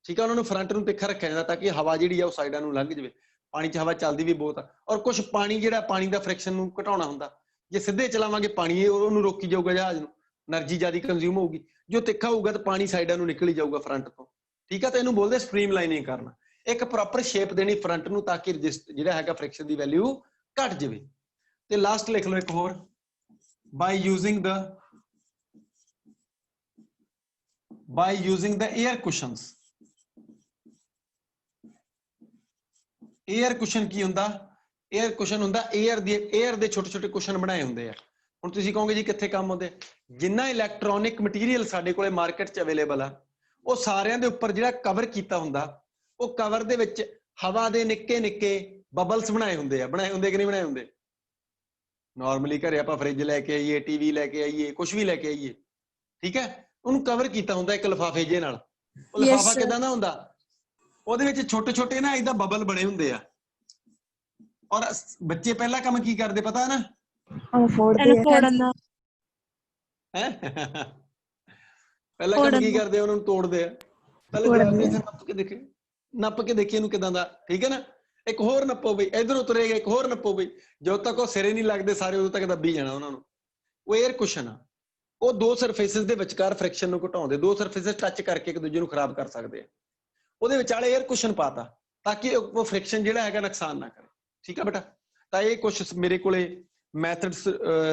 ਠੀਕ ਆ, ਉਹਨਾਂ ਨੂੰ ਫਰੰਟ ਨੂੰ ਤਿੱਖਾ ਰੱਖਿਆ ਜਾਂਦਾ ਤਾਂ ਕਿ ਹਵਾ ਜਿਹੜੀ ਆ ਉਹ ਸਾਈਡਾਂ ਨੂੰ ਲੰਘ ਜਾਵੇ। ਪਾਣੀ 'ਚ ਹਵਾ ਚੱਲਦੀ ਵੀ ਬਹੁਤ ਆ। ਔਰ ਕੁਛ ਪਾਣੀ ਜਿਹੜਾ ਪਾਣੀ ਦਾ ਫ੍ਰਿਕਸ਼ਨ ਨੂੰ ਘਟਾਉਣਾ ਹੁੰਦਾ। ਜੇ ਸਿੱਧੇ ਚਲਾਵਾਂਗੇ ਪਾਣੀ ਉਹਨੂੰ ਰੋਕੀ ਜਾਊਗਾ, ਜਹਾਜ਼ ਨੂੰ એનર્ਜੀ ਜ਼ਿਆਦਾ ਕੰਜ਼ਿਊਮ ਹੋਊਗੀ। ਜੋ ਤਿੱਖਾ ਹੋਊਗਾ ਤਾਂ ਪਾਣੀ ਸਾਈਡਾਂ ਨੂੰ ਨਿਕਲ ਹੀ ਜਾਊਗਾ ਫਰੰਟ ਤੋਂ, ਠੀਕ ਆ। ਤਾਂ ਇਹਨੂੰ ਬੋਲਦੇ ਸਟ੍ਰੀਮਲਾਈਨਿੰਗ ਕਰਨਾ। ਇੱਕ ਪ੍ਰੋਪਰ ਸ਼ੇਪ ਦੇਣੀ ਫਰੰਟ ਨੂੰ ਤਾਂ ਕਿ ਜਿਹੜਾ ਹੈਗਾ ਫ੍ਰਿਕਸ਼ਨ ਦੀ ਵੈਲਿਊ ਘਟ ਜਾਵੇ। ਤੇ ਲਾਸਟ ਲਿਖ ਲਓ ਇੱਕ ਹੋਰ, by using the air cushions। Air cushion ਕੀ ਹੁੰਦਾ? 에ਅਰ ਕੁਸ਼ਨ ਹੁੰਦਾ 에ਅਰ ਦੇ ਛੋਟੇ ਛੋਟੇ ਕੁਸ਼ਨ ਬਣਾਏ ਹੁੰਦੇ ਆ। ਹੁਣ ਤੁਸੀਂ ਕਹੋਗੇ ਜੀ ਕਿੱਥੇ ਕੰਮ ਆਉਂਦੇ? ਜਿੰਨਾ ਇਲੈਕਟ੍ਰੋਨਿਕ ਮਟੀਰੀਅਲ ਸਾਡੇ ਕੋਲੇ ਮਾਰਕੀਟ 'ਚ ਅਵੇਲੇਬਲ ਆ, ਉਹ ਸਾਰਿਆਂ ਦੇ ਉੱਪਰ ਜਿਹੜਾ ਕਵਰ ਕੀਤਾ ਹੁੰਦਾ, ਉਹ ਕਵਰ ਦੇ ਵਿੱਚ ਹਵਾ ਦੇ ਨਿੱਕੇ ਨਿੱਕੇ ਬਬਲਸ ਬਣਾਏ ਹੁੰਦੇ ਆ। ਬਣਾਏ ਹੁੰਦੇ ਕਿ ਨਹੀਂ ਬਣਾਏ ਹੁੰਦੇ? ਨਾਰਮਲੀ ਘਰੇ ਆਪਾਂ ਫ੍ਰਿਜ ਲੈ ਕੇ ਆਈਏ, ਟੀਵੀ ਲੈ ਕੇ ਆਈਏ, ਕੁਝ ਵੀ ਲੈ ਕੇ ਆਈਏ, ਠੀਕ ਹੈ, ਉਹਨੂੰ ਕਵਰ ਕੀਤਾ ਹੁੰਦਾ ਇੱਕ ਲਿਫਾਫੇ ਜੇ ਨਾਲ। ਉਹ ਲਿਫਾਫਾ ਕਿਦਾਂ ਦਾ ਹੁੰਦਾ? ਉਹਦੇ ਵਿੱਚ ਛੋਟੇ ਛੋਟੇ ਨਾ ਇਹਦਾ ਬਬਲ ਬਣੇ ਹੁੰਦੇ ਆ। ਔਰ ਬੱਚੇ ਪਹਿਲਾ ਕੰਮ ਕੀ ਕਰਦੇ ਪਤਾ ਨਾ? ਫੋੜਨ ਦਾ। ਹੈ ਪਹਿਲਾ ਕੰਮ ਕੀ ਕਰਦੇ? ਉਹਨਾਂ ਨੂੰ ਤੋੜਦੇ ਆ। ਪਹਿਲੇ ਨੱਪ ਕੇ ਦੇਖੇ, ਨੱਪ ਕੇ ਦੇਖੀ ਇਹਨੂੰ ਕਿਦਾਂ ਦਾ, ਠੀਕ ਹੈ ਨਾ। ਇੱਕ ਹੋਰ ਨੱਪੋ ਬਈ, ਇਧਰੋਂ ਤੁਰੇਗਾ, ਇੱਕ ਹੋਰ ਨੱਪੋ ਬਈ, ਜਦੋਂ ਤੱਕ ਉਹ ਸਿਰੇ ਨਹੀਂ ਲੱਗਦੇ ਸਾਰੇ ਉਦੋਂ ਤੱਕ ਦੱਬੀ ਜਾਣਾ ਉਹਨਾਂ ਨੂੰ। ਉਹ 에ਅਰ ਕੁਸ਼ਨ ਆ, ਉਹ ਦੋ ਸਰਫੇਸਿਸ ਦੇ ਵਿਚਕਾਰ ਫ੍ਰਿਕਸ਼ਨ ਨੂੰ ਘਟਾਉਂਦੇ, ਦੋ ਸਰਫੇਸਿਸ ਟੱਚ ਕਰਕੇ ਇੱਕ ਦੂਜੇ ਨੂੰ ਖਰਾਬ ਕਰ ਸਕਦੇ ਆ। ਉਹਦੇ ਵਿਚਾਲੇ 에ਅਰ ਕੁਸ਼ਨ ਪਾਤਾ ਤਾਂ ਕਿ ਉਹ ਫ੍ਰਿਕਸ਼ਨ ਜਿਹੜਾ ਹੈਗਾ ਨੁਕਸਾਨ ਨਾ ਕਰੇ, ਠੀਕ ਆ ਬੇਟਾ। ਤਾਂ ਇਹ ਕੁਛ ਮੇਰੇ ਕੋਲੇ ਮੈਥਡਸ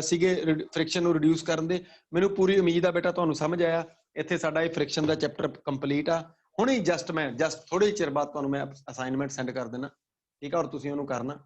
ਸੀਗੇ ਫ੍ਰਿਕਸ਼ਨ ਨੂੰ ਰਿਡਿਊਸ ਕਰਨ ਦੇ। ਮੈਨੂੰ ਪੂਰੀ ਉਮੀਦ ਆ ਬੇਟਾ ਤੁਹਾਨੂੰ ਸਮਝ ਆਇਆ। ਇੱਥੇ ਸਾਡਾ ਇਹ ਫ੍ਰਿਕਸ਼ਨ ਦਾ ਚੈਪਟਰ ਕੰਪਲੀਟ ਆ। ਹੁਣੇ ਜਸਟ ਥੋੜੇ ਚਿਰ ਬਾਅਦ ਤੁਹਾਨੂੰ ਮੈਂ ਅਸਾਈਨਮੈਂਟ ਸੈਂਡ ਕਰ ਦੇਣਾ, ਠੀਕ ਆ, ਔਰ ਤੁਸੀਂ ਉਹਨੂੰ ਕਰਨਾ।